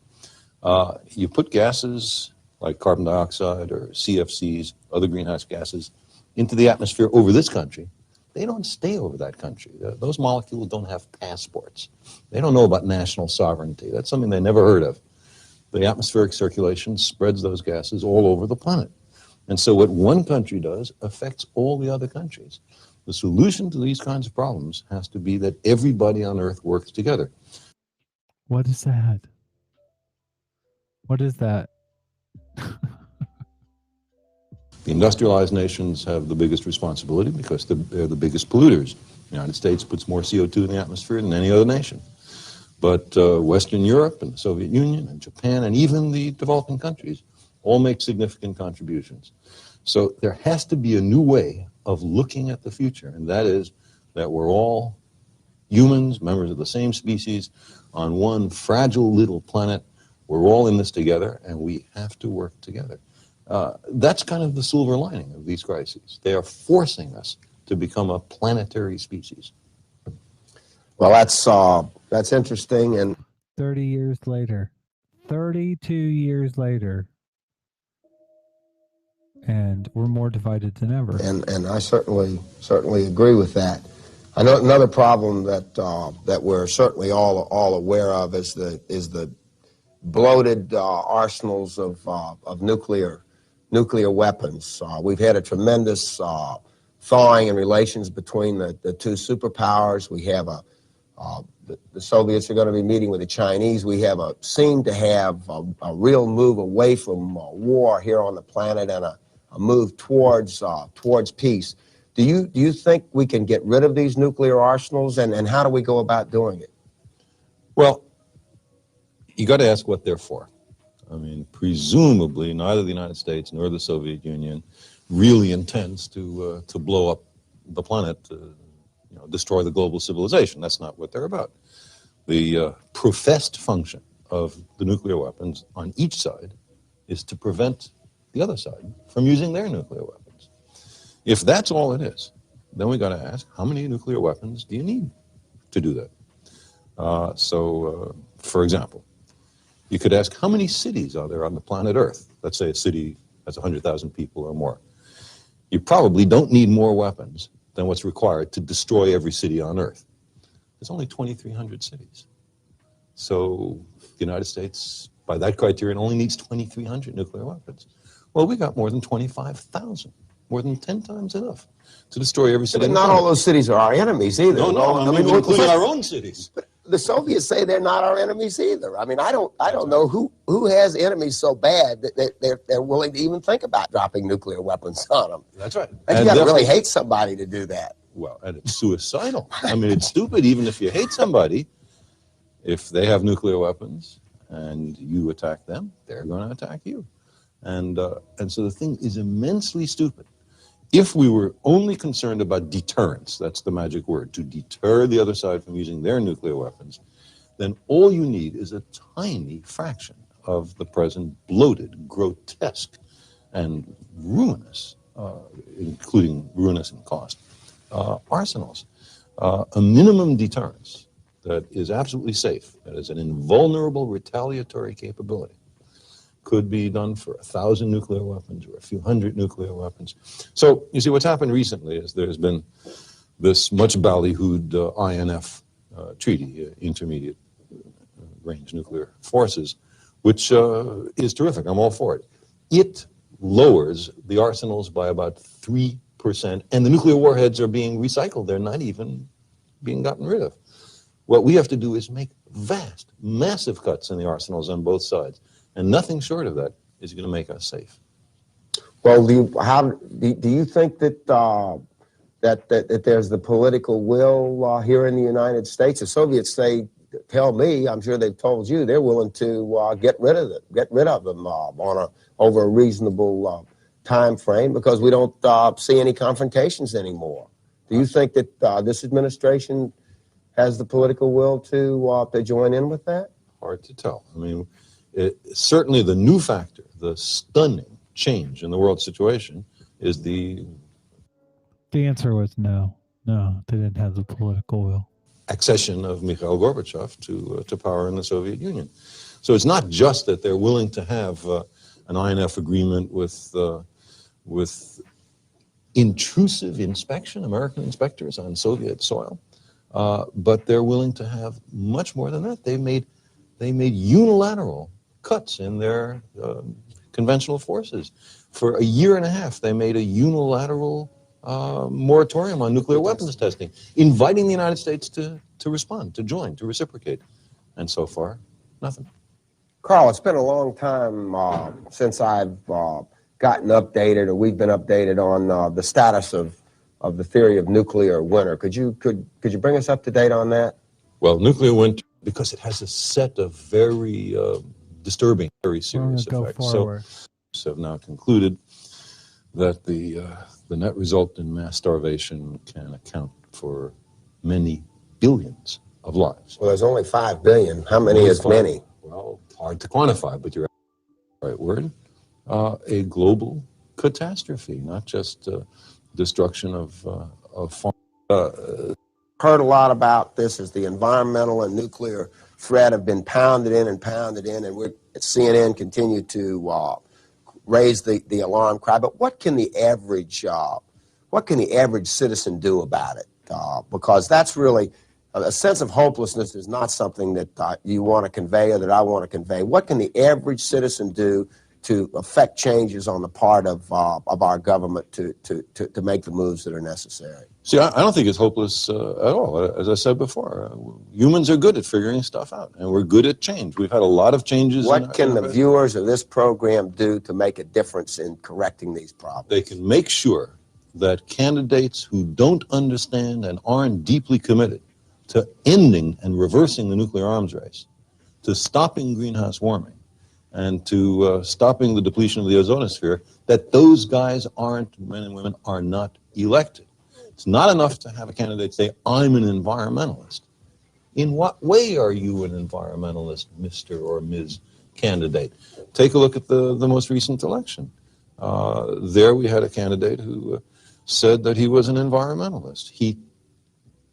You put gases like carbon dioxide or CFCs, other greenhouse gases, into the atmosphere over this country. They don't stay over that country. Those molecules don't have passports. They don't know about national sovereignty. That's something they never heard of. The atmospheric circulation spreads those gases all over the planet. And so what one country does affects all the other countries. The solution to these kinds of problems has to be that everybody on Earth works together.
What is that? What is that?
The industrialized nations have the biggest responsibility because they're the biggest polluters. The United States puts more CO2 in the atmosphere than any other nation. But Western Europe and the Soviet Union and Japan and even the developing countries all make significant contributions. So there has to be a new way of looking at the future, and that is that we're all Humans, members of the same species, on one fragile little planet. We're all in this together, and we have to work together. That's kind of the silver lining of these crises. They are forcing us to become a planetary species.
Well, that's interesting. And
30 years later, 32 years later, and we're more divided than ever.
And I certainly agree with that. I know another problem that we're certainly all aware of is the bloated arsenals of nuclear weapons. We've had a tremendous thawing in relations between the two superpowers. We have the Soviets are going to be meeting with the Chinese. We seem to have a real move away from war here on the planet and a move towards peace. Do you think we can get rid of these nuclear arsenals, and how do we go about doing it?
Well, you got to ask what they're for. I mean, presumably neither the United States nor the Soviet Union really intends to blow up the planet, destroy the global civilization. That's not what they're about. The professed function of the nuclear weapons on each side is to prevent the other side from using their nuclear weapons. If that's all it is, then we got to ask, how many nuclear weapons do you need to do that? For example, you could ask, how many cities are there on the planet Earth? Let's say a city has 100,000 people or more. You probably don't need more weapons than what's required to destroy every city on Earth. There's only 2,300 cities. So the United States, by that criterion, only needs 2,300 nuclear weapons. Well, we got more than 25,000, more than 10 times enough to destroy every city.
But not all those cities are our enemies either.
No, I mean including our own cities.
The Soviets say they're not our enemies either. I mean, I don't know who has enemies so bad that they're willing to even think about dropping nuclear weapons on them.
That's right.
And you got to really hate somebody to do that.
Well, and it's suicidal. I mean, it's stupid even if you hate somebody. If they have nuclear weapons and you attack them, they're going to attack you. And so the thing is immensely stupid. If we were only concerned about deterrence, that's the magic word, to deter the other side from using their nuclear weapons, then all you need is a tiny fraction of the present bloated, grotesque, and ruinous, including ruinous in cost, arsenals. A minimum deterrence that is absolutely safe, that is an invulnerable retaliatory capability, could be done for 1,000 nuclear weapons or a few hundred nuclear weapons. So you see, what's happened recently is there's been this much ballyhooed INF treaty, intermediate range nuclear forces, which is terrific. I'm all for it. It lowers the arsenals by about 3%, and the nuclear warheads are being recycled. They're not even being gotten rid of. What we have to do is make vast, massive cuts in the arsenals on both sides. And nothing short of that is going to make us safe.
Well, do you think that that there's the political will here in the United States? The Soviets tell me, I'm sure they've told you, they're willing to get rid of them over a reasonable time frame because we don't see any confrontations anymore. Do you think that this administration has the political will to join in with that?
Hard to tell. I mean, certainly the new factor, the stunning change in the world situation is the
answer was no. No, they didn't have the political will.
accession of Mikhail Gorbachev to power in the Soviet Union. So it's not just that they're willing to have an INF agreement with intrusive inspection, American inspectors on Soviet soil, but they're willing to have much more than that. They made unilateral cuts in their conventional forces. For a year and a half, they made a unilateral moratorium on nuclear weapons testing, inviting the United States to respond, to join, to reciprocate. And so far, nothing.
Carl, it's been a long time since I've gotten updated, or we've been updated on the status of the theory of nuclear winter. Could you bring us up to date on that?
Well, nuclear winter, because it has a set of very disturbing, very serious effects. So have now concluded that the net result in mass starvation can account for many, billions of lives.
Well, there's only 5 billion. How many is many?
Well, hard to quantify, but you're right word. A global catastrophe, not just destruction of farm.
Heard a lot about this as the environmental and nuclear threat have been pounded in, and we're at CNN continue to raise the alarm cry. But what can the average citizen do about it? Because that's really a sense of hopelessness is not something that you want to convey or that I want to convey. What can the average citizen do to affect changes on the part of our government to make the moves that are necessary?
See, I don't think it's hopeless at all. As I said before, humans are good at figuring stuff out, and we're good at change. We've had a lot of changes.
What can the viewers of this program do to make a difference in correcting these problems?
They can make sure that candidates who don't understand and aren't deeply committed to ending and reversing the nuclear arms race, to stopping greenhouse warming, and to stopping the depletion of the ozonosphere, that those guys aren't, men and women, are not elected. It's not enough to have a candidate say, I'm an environmentalist. In what way are you an environmentalist, Mr. or Ms. candidate? Take a look at the most recent election. There we had a candidate who said that he was an environmentalist. He,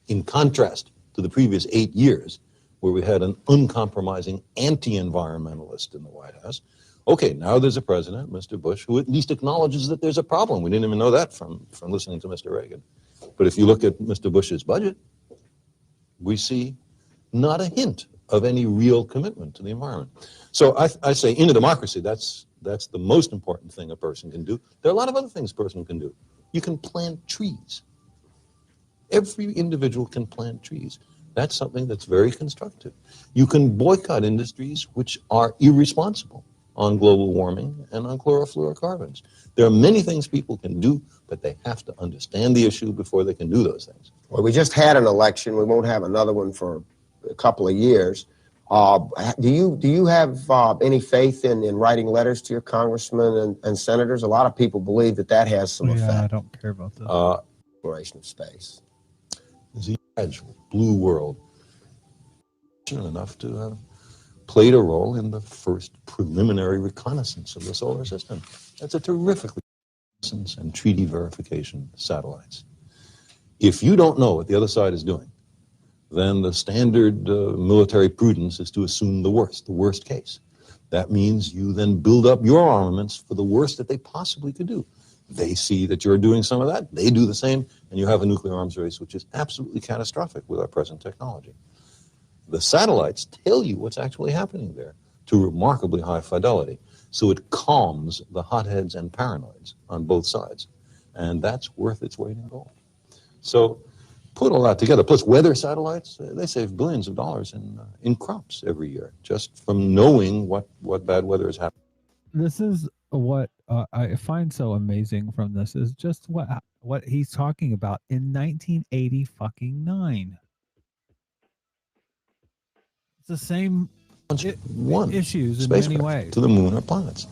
in contrast to the previous 8 years, where we had an uncompromising anti-environmentalist in the White House. Okay, now there's a president, Mr. Bush, who at least acknowledges that there's a problem. We didn't even know that from listening to Mr. Reagan. But if you look at Mr. Bush's budget, we see not a hint of any real commitment to the environment. So I say in a democracy, that's the most important thing a person can do. There are a lot of other things a person can do. You can plant trees. Every individual can plant trees. That's something that's very constructive. You can boycott industries which are irresponsible on global warming and on chlorofluorocarbons. There are many things people can do, but they have to understand the issue before they can do those things.
Well, we just had an election. We won't have another one for a couple of years. Do you have any faith in writing letters to your congressmen and senators? A lot of people believe that has some effect.
Yeah, I don't care about that.
Exploration of space.
The fragile blue world, enough to have played a role in the first preliminary reconnaissance of the solar system. That's a terrifically and treaty verification satellites. If you don't know what the other side is doing, then the standard military prudence is to assume the worst case. That means you then build up your armaments for the worst that they possibly could do. They see that you're doing some of that, they do the same, and you have a nuclear arms race, which is absolutely catastrophic with our present technology. The satellites tell you what's actually happening there to remarkably high fidelity. So it calms the hotheads and paranoids on both sides. And that's worth its weight in gold. So put all that together, plus weather satellites, they save billions of dollars in crops every year, just from knowing what bad weather is happening.
This is what I find so amazing from this is just what he's talking about in 1989. It's the same issues in many ways.
To the moon or planets.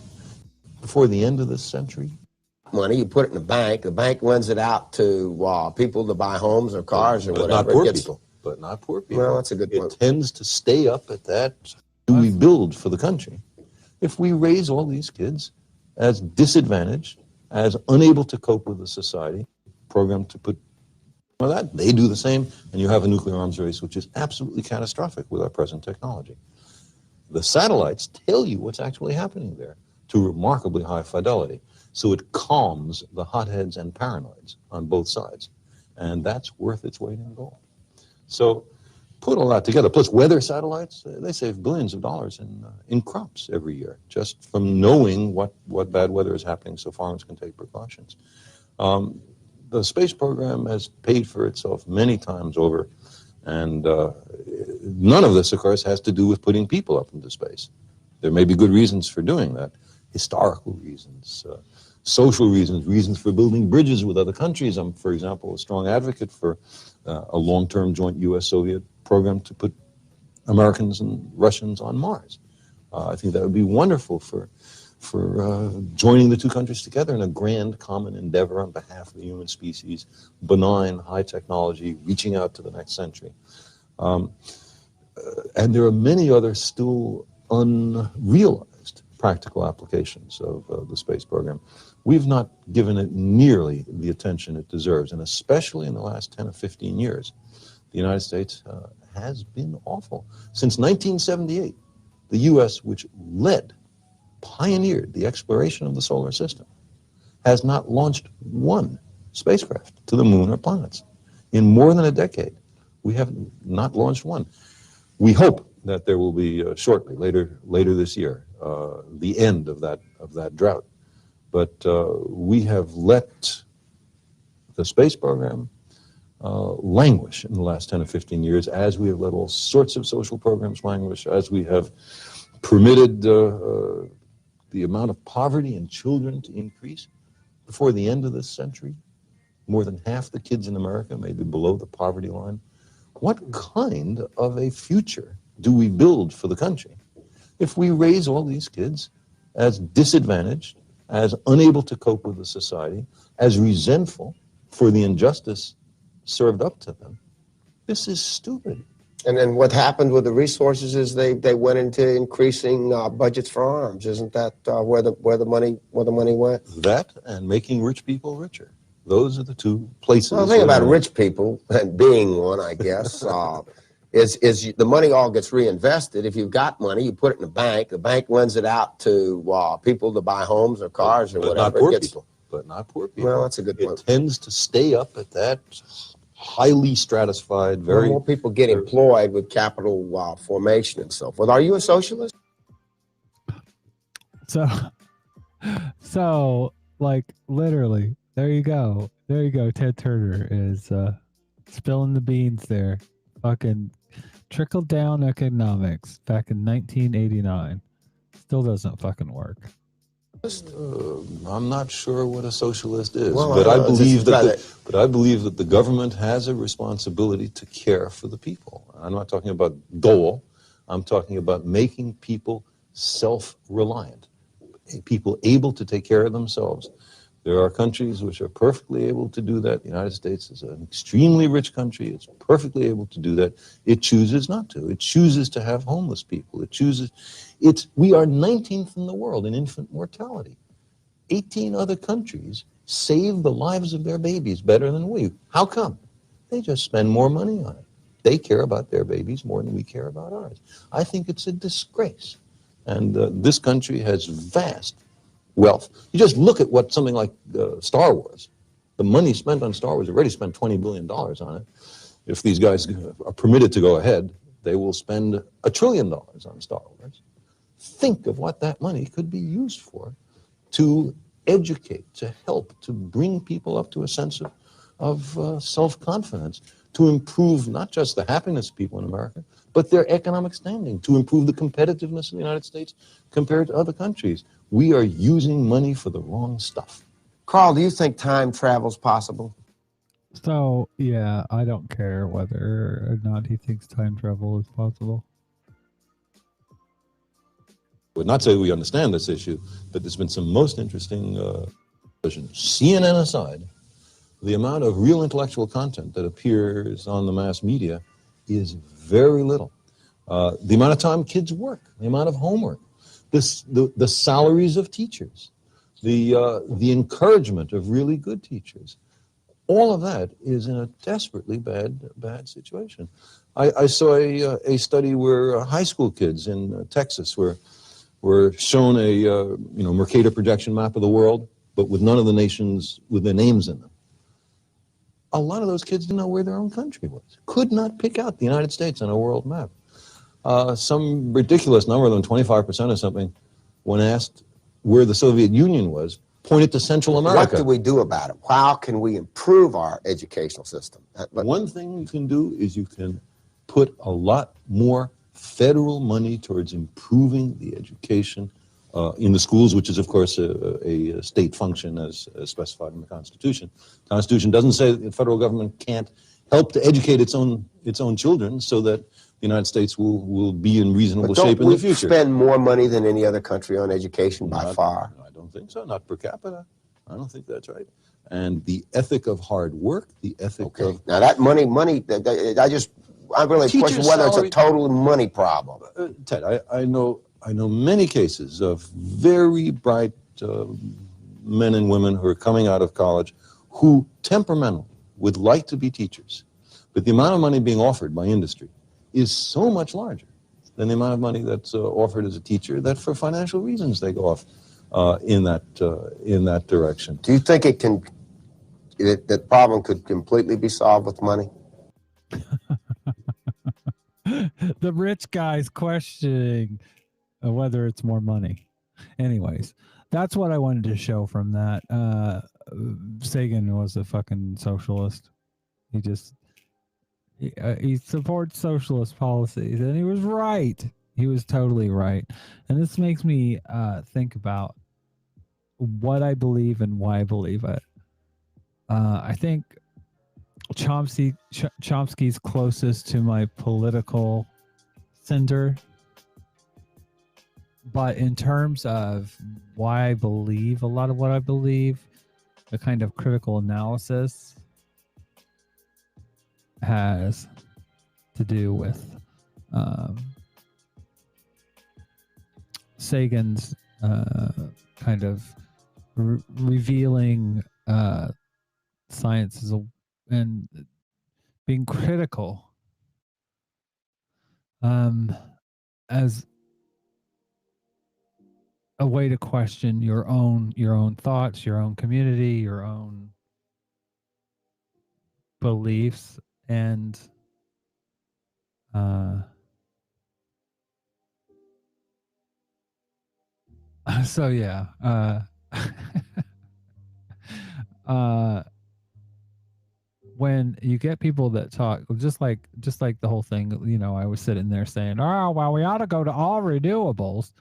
Before the end of this century.
Money, you put it in the bank lends it out to people to buy homes or cars or
but
whatever.
Not poor people. But not poor people.
Well, that's a good point.
It tends to stay up at that. Do we build for the country? If we raise all these kids as disadvantaged, as unable to cope with the society, programmed to put that, they do the same, and you have a nuclear arms race, which is absolutely catastrophic with our present technology. The satellites tell you what's actually happening there to remarkably high fidelity. So it calms the hotheads and paranoids on both sides. And that's worth its weight in gold. So put all that together, plus weather satellites, they save billions of dollars in crops every year, just from knowing what bad weather is happening so farmers can take precautions. The space program has paid for itself many times over, and none of this, of course, has to do with putting people up into space. There may be good reasons for doing that, historical reasons, social reasons, reasons for building bridges with other countries. I'm, for example, a strong advocate for a long-term joint U.S.-Soviet program to put Americans and Russians on Mars. I think that would be wonderful for joining the two countries together in a grand common endeavor on behalf of the human species, benign, high technology, reaching out to the next century. And there are many other still unrealized practical applications of the space program. We've not given it nearly the attention it deserves, and especially in the last 10 or 15 years, the United States has been awful. Since 1978, the U.S., which pioneered the exploration of the solar system, has not launched one spacecraft to the moon or planets. In more than a decade, we have not launched one. We hope that there will be shortly, later this year, the end of that drought. But we have let the space program languish in the last 10 or 15 years, as we have let all sorts of social programs languish, as we have permitted the amount of poverty in children to increase. Before the end of this century, more than half the kids in America may be below the poverty line. What kind of a future do we build for the country if we raise all these kids as disadvantaged, as unable to cope with the society, as resentful for the injustice served up to them? This is stupid.
And then what happened with the resources is they went into increasing budgets for arms. Isn't that where the money went?
That and making rich people richer. Those are the two places.
Well, the thing about rich people, and being one, I guess, is the money all gets reinvested. If you've got money, you put it in the bank lends it out to people to buy homes or cars or whatever.
Not poor people. But not poor people.
Well, that's a good point.
It tends to stay up at that highly stratified, very...
More people get employed with capital formation and so forth. Are you a socialist?
So, like, literally, there you go. Ted Turner is spilling the beans there. Fucking trickle down economics back in 1989. Still doesn't fucking work.
I'm not sure what a socialist is,
Well,
but I believe that the government has a responsibility to care for the people. I'm not talking about dole. I'm talking about making people self-reliant, people able to take care of themselves. There are countries which are perfectly able to do that. The United States is an extremely rich country. It's perfectly able to do that. It chooses not to. It chooses to have homeless people. We are 19th in the world in infant mortality. 18 other countries save the lives of their babies better than we. How come? They just spend more money on it. They care about their babies more than we care about ours. I think it's a disgrace. And this country has vast wealth. You just look at what something like Star Wars, the money spent on Star Wars, already spent $20 billion on it. If these guys are permitted to go ahead, they will spend $1 trillion on Star Wars. Think of what that money could be used for, to educate, to help, to bring people up to a sense of self-confidence, to improve not just the happiness of people in America, but their economic standing, to improve the competitiveness of the United States compared to other countries. We are using money for the wrong stuff.
Carl, do you think time travel's possible?
So, yeah, I don't care whether or not he thinks time travel is possible.
I would not say we understand this issue, but there's been some most interesting CNN aside, the amount of real intellectual content that appears on the mass media is very little. The amount of time kids work, the amount of homework, the salaries of teachers, the encouragement of really good teachers, all of that is in a desperately bad situation. I saw a study where high school kids in Texas were shown a Mercator projection map of the world, but with none of the nations with their names in them. A lot of those kids didn't know where their own country was, could not pick out the United States on a world map. Some ridiculous number of them, 25% or something, when asked where the Soviet Union was, pointed to Central America.
What do we do about it? How can we improve our educational system?
One thing you can do is you can put a lot more federal money towards improving the education in the schools, which is, of course, a state function as specified in the Constitution. The Constitution doesn't say that the federal government can't help to educate its own children so that the United States will be in reasonable
But don't
shape in
we
the future.
spend more money than any other country on education by far?
I don't think so. Not per capita. I don't think that's right. And the ethic of hard work, the ethic of
now that money. I really
Teacher
question whether it's a
salary-
total money problem.
Ted, I know many cases of very bright men and women who are coming out of college who temperamentally would like to be teachers, but the amount of money being offered by industry is so much larger than the amount of money that's offered as a teacher that for financial reasons they go off in that direction.
Do you think that problem could completely be solved with money?
The rich guy's questioning whether it's more money. Anyways, that's what I wanted to show from that. Sagan was a fucking socialist. He supports socialist policies, and he was right. He was totally right. And this makes me think about what I believe and why I believe it. I think Chomsky's closest to my political center, but in terms of why I believe a lot of what I believe, the kind of critical analysis has to do with Sagan's kind of revealing science and being critical as a way to question your own thoughts, your own community, your own beliefs, and so yeah, when you get people that talk just like the whole thing, I was sitting there saying, oh well, we ought to go to all renewables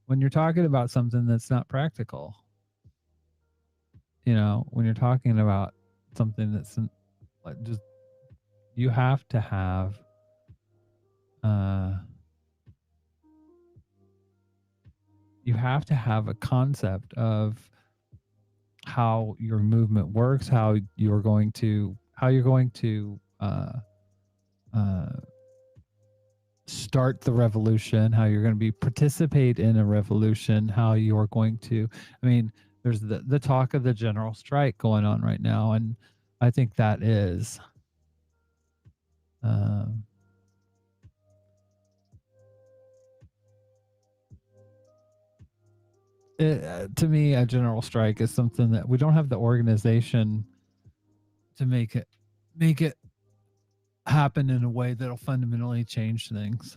when you're talking about something that's not practical. When you're talking about something that's just, you have to have a concept of how your movement works, how you're going to start the revolution, how you're going to participate in a revolution, how you're going to, there's the talk of the general strike going on right now, and I think that is to me, a general strike is something that we don't have the organization to make it happen in a way that'll fundamentally change things.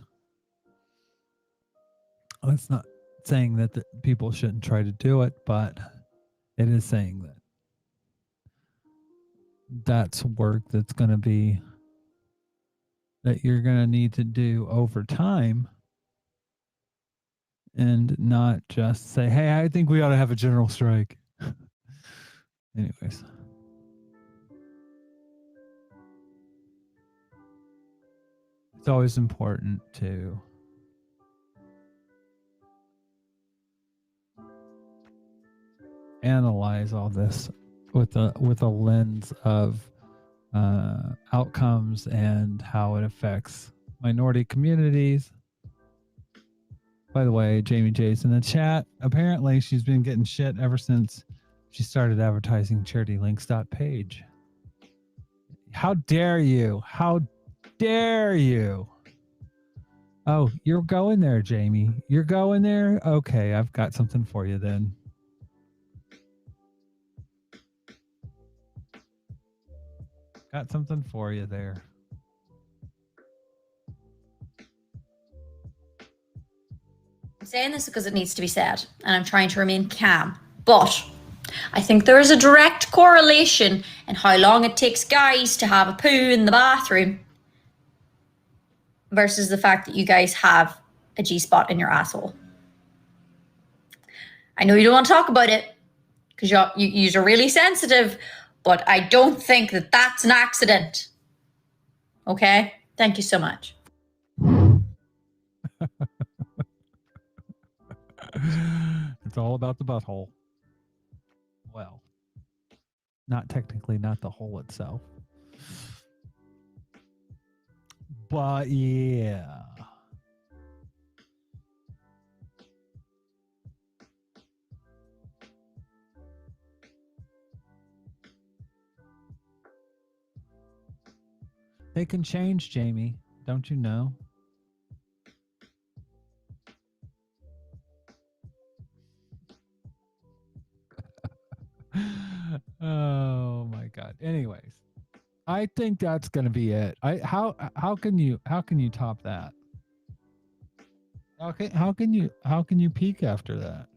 That's not saying that people shouldn't try to do it, but it is saying that that's work that's going to be that you're going to need to do over time, and not just say, hey, I think we ought to have a general strike. Anyways. It's always important to analyze all this with a lens of outcomes and how it affects minority communities. By the way, Jamie J's in the chat. Apparently, she's been getting shit ever since she started advertising CharityLinks.page. How dare you? How dare you? Oh, you're going there, Jamie. You're going there? Okay, I've got something for you then. Got something for you there.
I'm saying this because it needs to be said, and I'm trying to remain calm. But I think there is a direct correlation in how long it takes guys to have a poo in the bathroom versus the fact that you guys have a G-spot in your asshole. I know you don't want to talk about it because you're really sensitive, but I don't think that that's an accident. Okay? Thank you so much.
It's all about the butthole. Well, not technically, not the hole itself. But yeah. They can change, Jamie. Don't you know? Oh my god. Anyways, I think that's going to be it. How can you top that? How can you peak after that?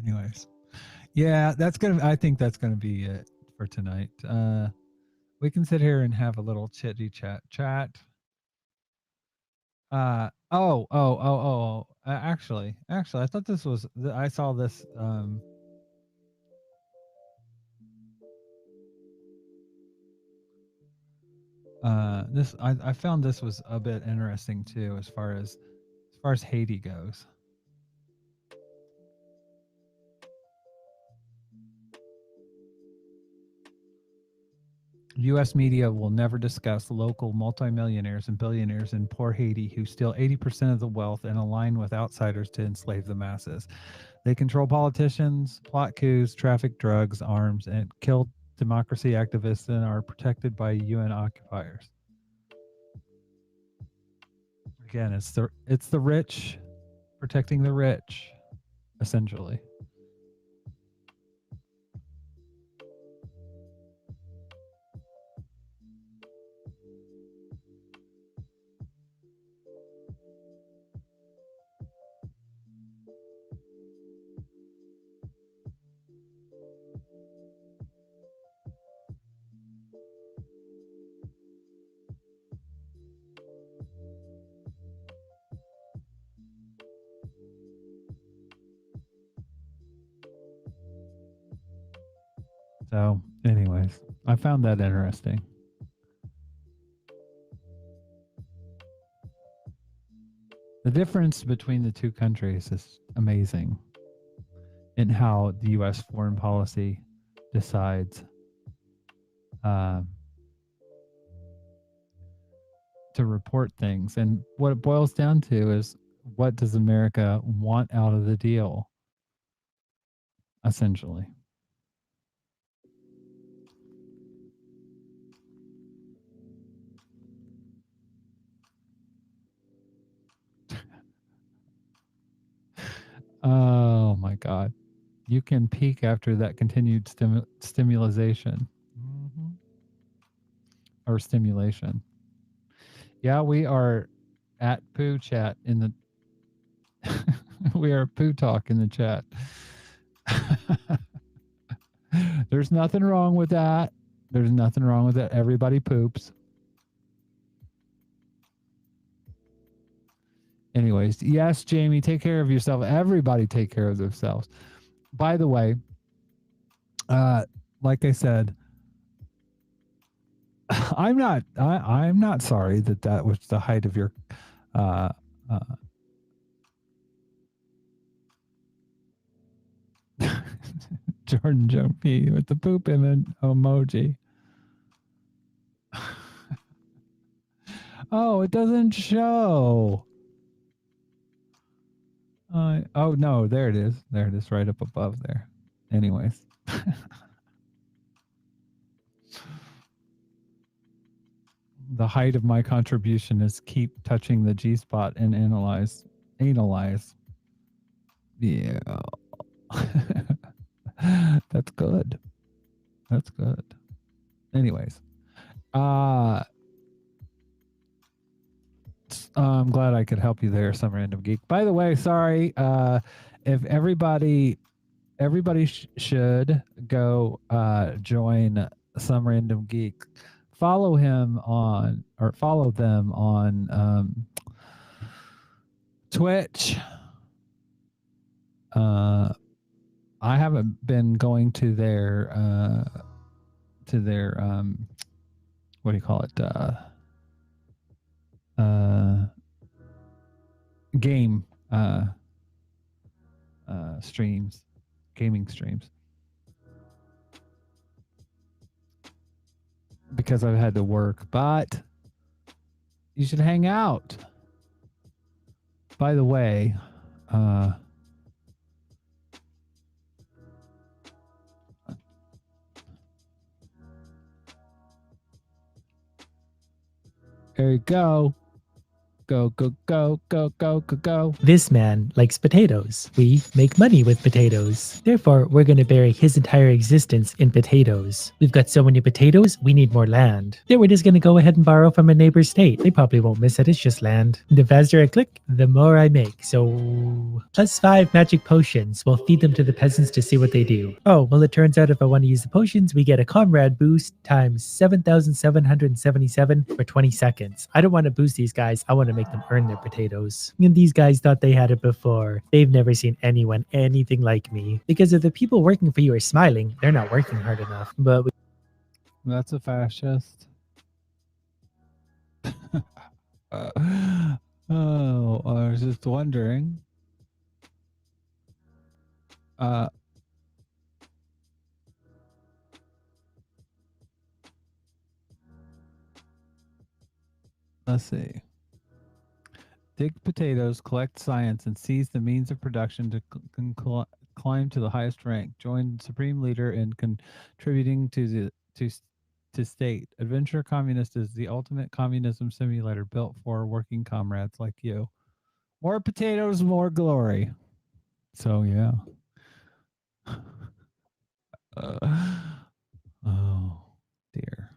Anyways. Yeah, I think that's going to be it for tonight. We can sit here and have a little chitty chat. Actually, I thought this was. I saw this. I found this was a bit interesting too, as far as Haiti goes. U.S. media will never discuss local multimillionaires and billionaires in poor Haiti who steal 80% of the wealth and align with outsiders to enslave the masses. They control politicians, plot coups, traffic drugs, arms, and kill democracy activists and are protected by UN occupiers. Again, it's the rich protecting the rich, essentially. So, anyways, I found that interesting. The difference between the two countries is amazing in how the U.S. foreign policy decides to report things. And what it boils down to is, what does America want out of the deal, essentially? Oh my God. You can peak after that continued stimulation. Mm-hmm. Or stimulation. Yeah, we are at Poo Chat in the we are Poo Talk in the chat. There's nothing wrong with that. There's nothing wrong with that. Everybody poops. Anyways, yes, Jamie, take care of yourself. Everybody take care of themselves. By the way, like I said, I'm not sorry that was the height of your Jordan Joe P with the poop emoji. Oh, it doesn't show. Oh no, there it is. There it is, right up above there. Anyways. The height of my contribution is keep touching the G spot and analyze. Yeah. That's good. That's good. Anyways. I'm glad I could help you there, some random geek. By the way, sorry, if everybody should go join some random geek. Follow them on Twitch, I haven't been going to their what do you call it? Game streams, gaming streams, because I've had to work, but you should hang out. By the way, there you go. Go, go, go, go, go, go, go.
This man likes potatoes. We make money with potatoes. Therefore, we're going to bury his entire existence in potatoes. We've got so many potatoes, we need more land. Then we're just going to go ahead and borrow from a neighbor's state. They probably won't miss it, it's just land. The faster I click, the more I make. So, +5 magic potions. We'll feed them to the peasants to see what they do. Oh, well, it turns out if I want to use the potions, we get a comrade boost times 7,777 for 20 seconds. I don't want to boost these guys, I want to make them earn their potatoes. And these guys thought they had it before. They've never seen anyone anything like me. Because if the people working for you are smiling, they're not working hard enough. But
That's a fascist. I was just wondering. Let's see. Dig potatoes, collect science, and seize the means of production to climb to the highest rank. Join supreme leader in contributing to state. Adventure Communist is the ultimate communism simulator built for working comrades like you. More potatoes, more glory. So yeah. Oh dear.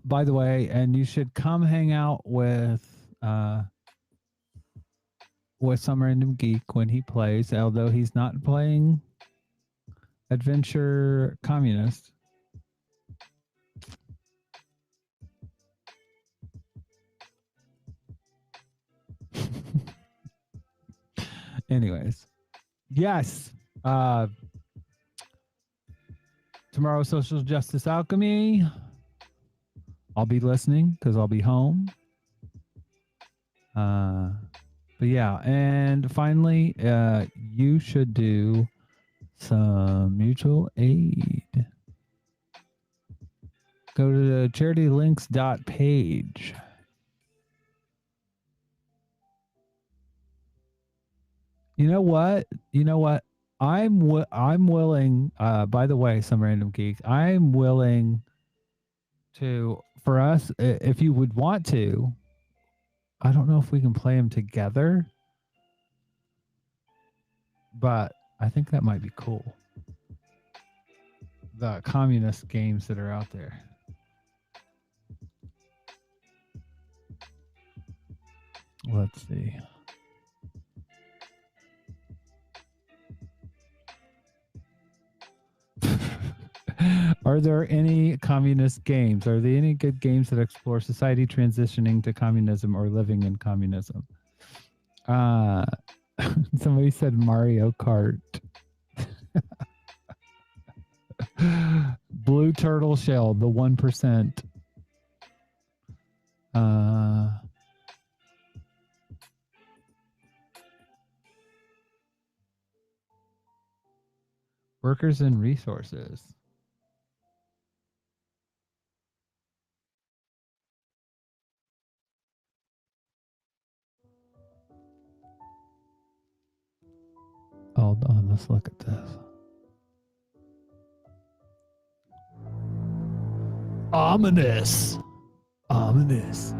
By the way, and you should come hang out with some random geek when he plays, although he's not playing Adventure Communist. Anyways, yes. Tomorrow, Social Justice Alchemy. I'll be listening because I'll be home. But yeah, and finally, you should do some mutual aid. Go to the charitylinks.page. You know what? I'm willing. By the way, some random geek. I'm willing to, for us, if you would want to. I don't know if we can play them together, but I think that might be cool. The communist games that are out there. Let's see. Are there any communist games? Are there any good games that explore society transitioning to communism or living in communism? Somebody said Mario Kart. Blue Turtle Shell, the 1%. Workers and resources. Hold on, let's look at this. Ominous. Ominous.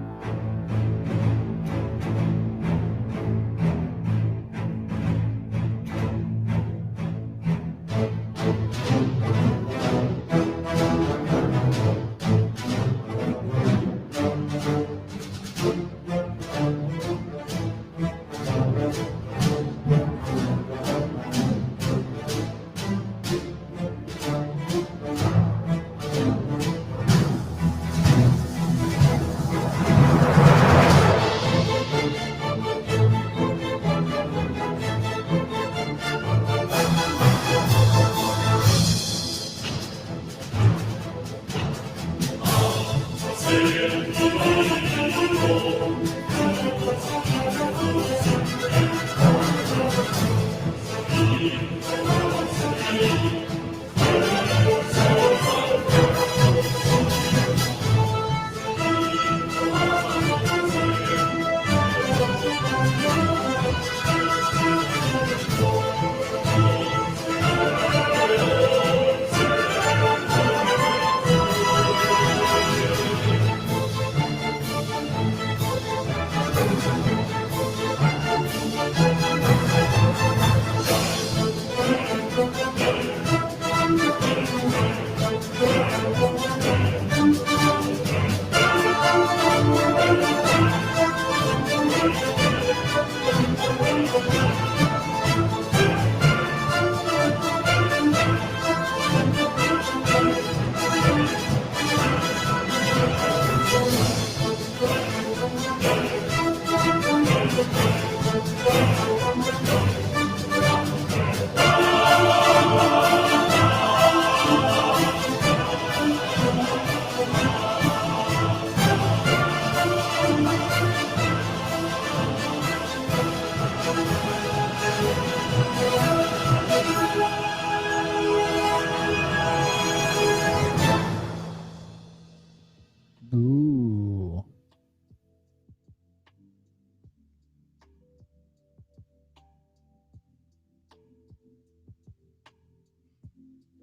Ooh.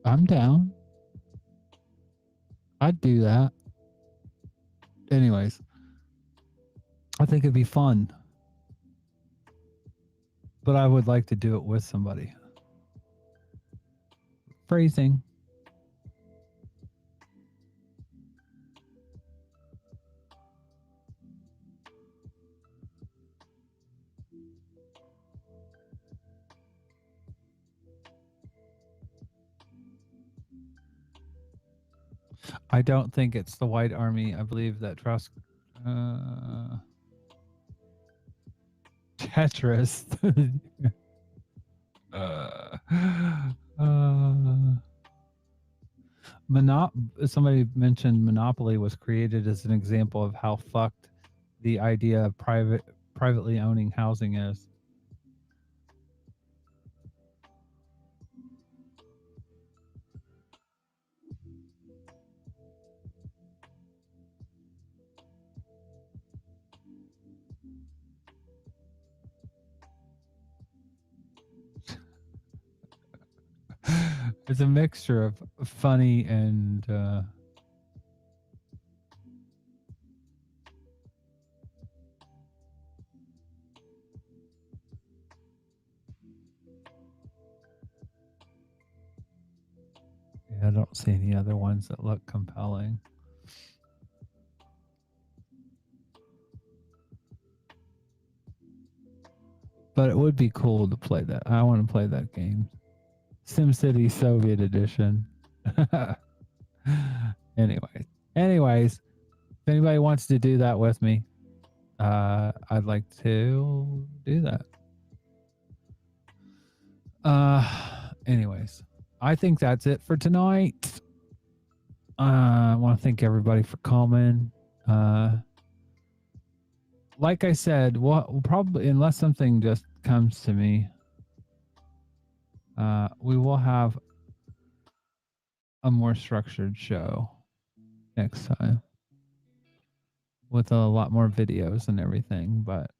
I'm down. I'd do that. Anyways, I think it'd be fun. But I would like to do it with somebody. Phrasing. I don't think it's the White Army. I believe that Tetris. Somebody mentioned Monopoly was created as an example of how fucked the idea of privately owning housing is. It's a mixture of funny and I don't see any other ones that look compelling. But it would be cool to play that. I want to play that game. SimCity Soviet Edition. Anyways, if anybody wants to do that with me, I'd like to do that. Anyways, I think that's it for tonight. I want to thank everybody for coming. Like I said, we'll probably, unless something just comes to me, we will have a more structured show next time with a lot more videos and everything. But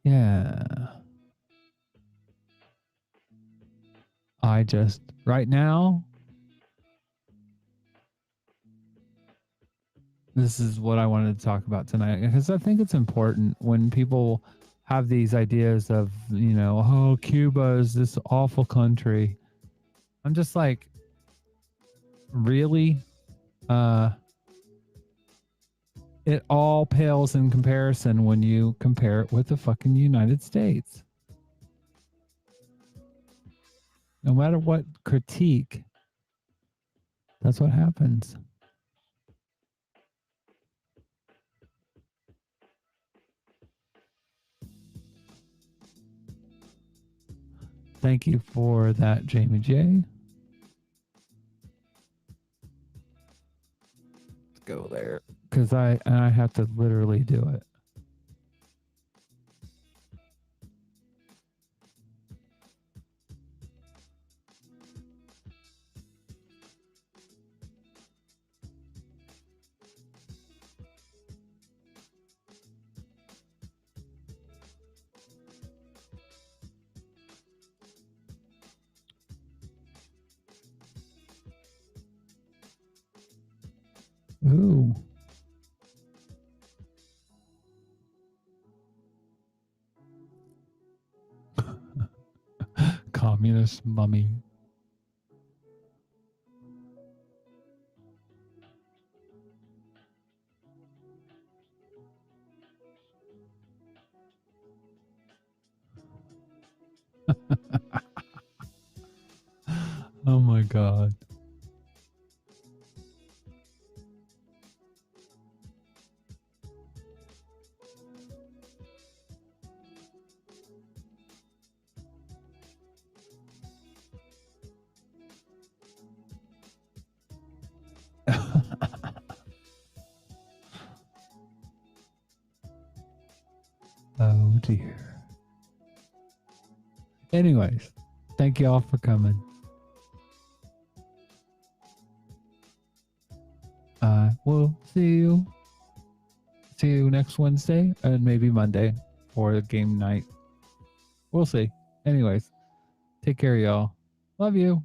yeah, right now, this is what I wanted to talk about tonight, because I think it's important when people have these ideas of, oh, Cuba is this awful country. I'm just like, really? It all pales in comparison when you compare it with the fucking United States. No matter what critique, that's what happens. Thank you for that, Jamie J. Let's go there, because I have to literally do it. Ooh. Communist mummy. Oh my god. Oh dear. Anyways, thank you all for coming. We'll see you next Wednesday and maybe Monday for game night. We'll see. Anyways, take care, y'all. Love you.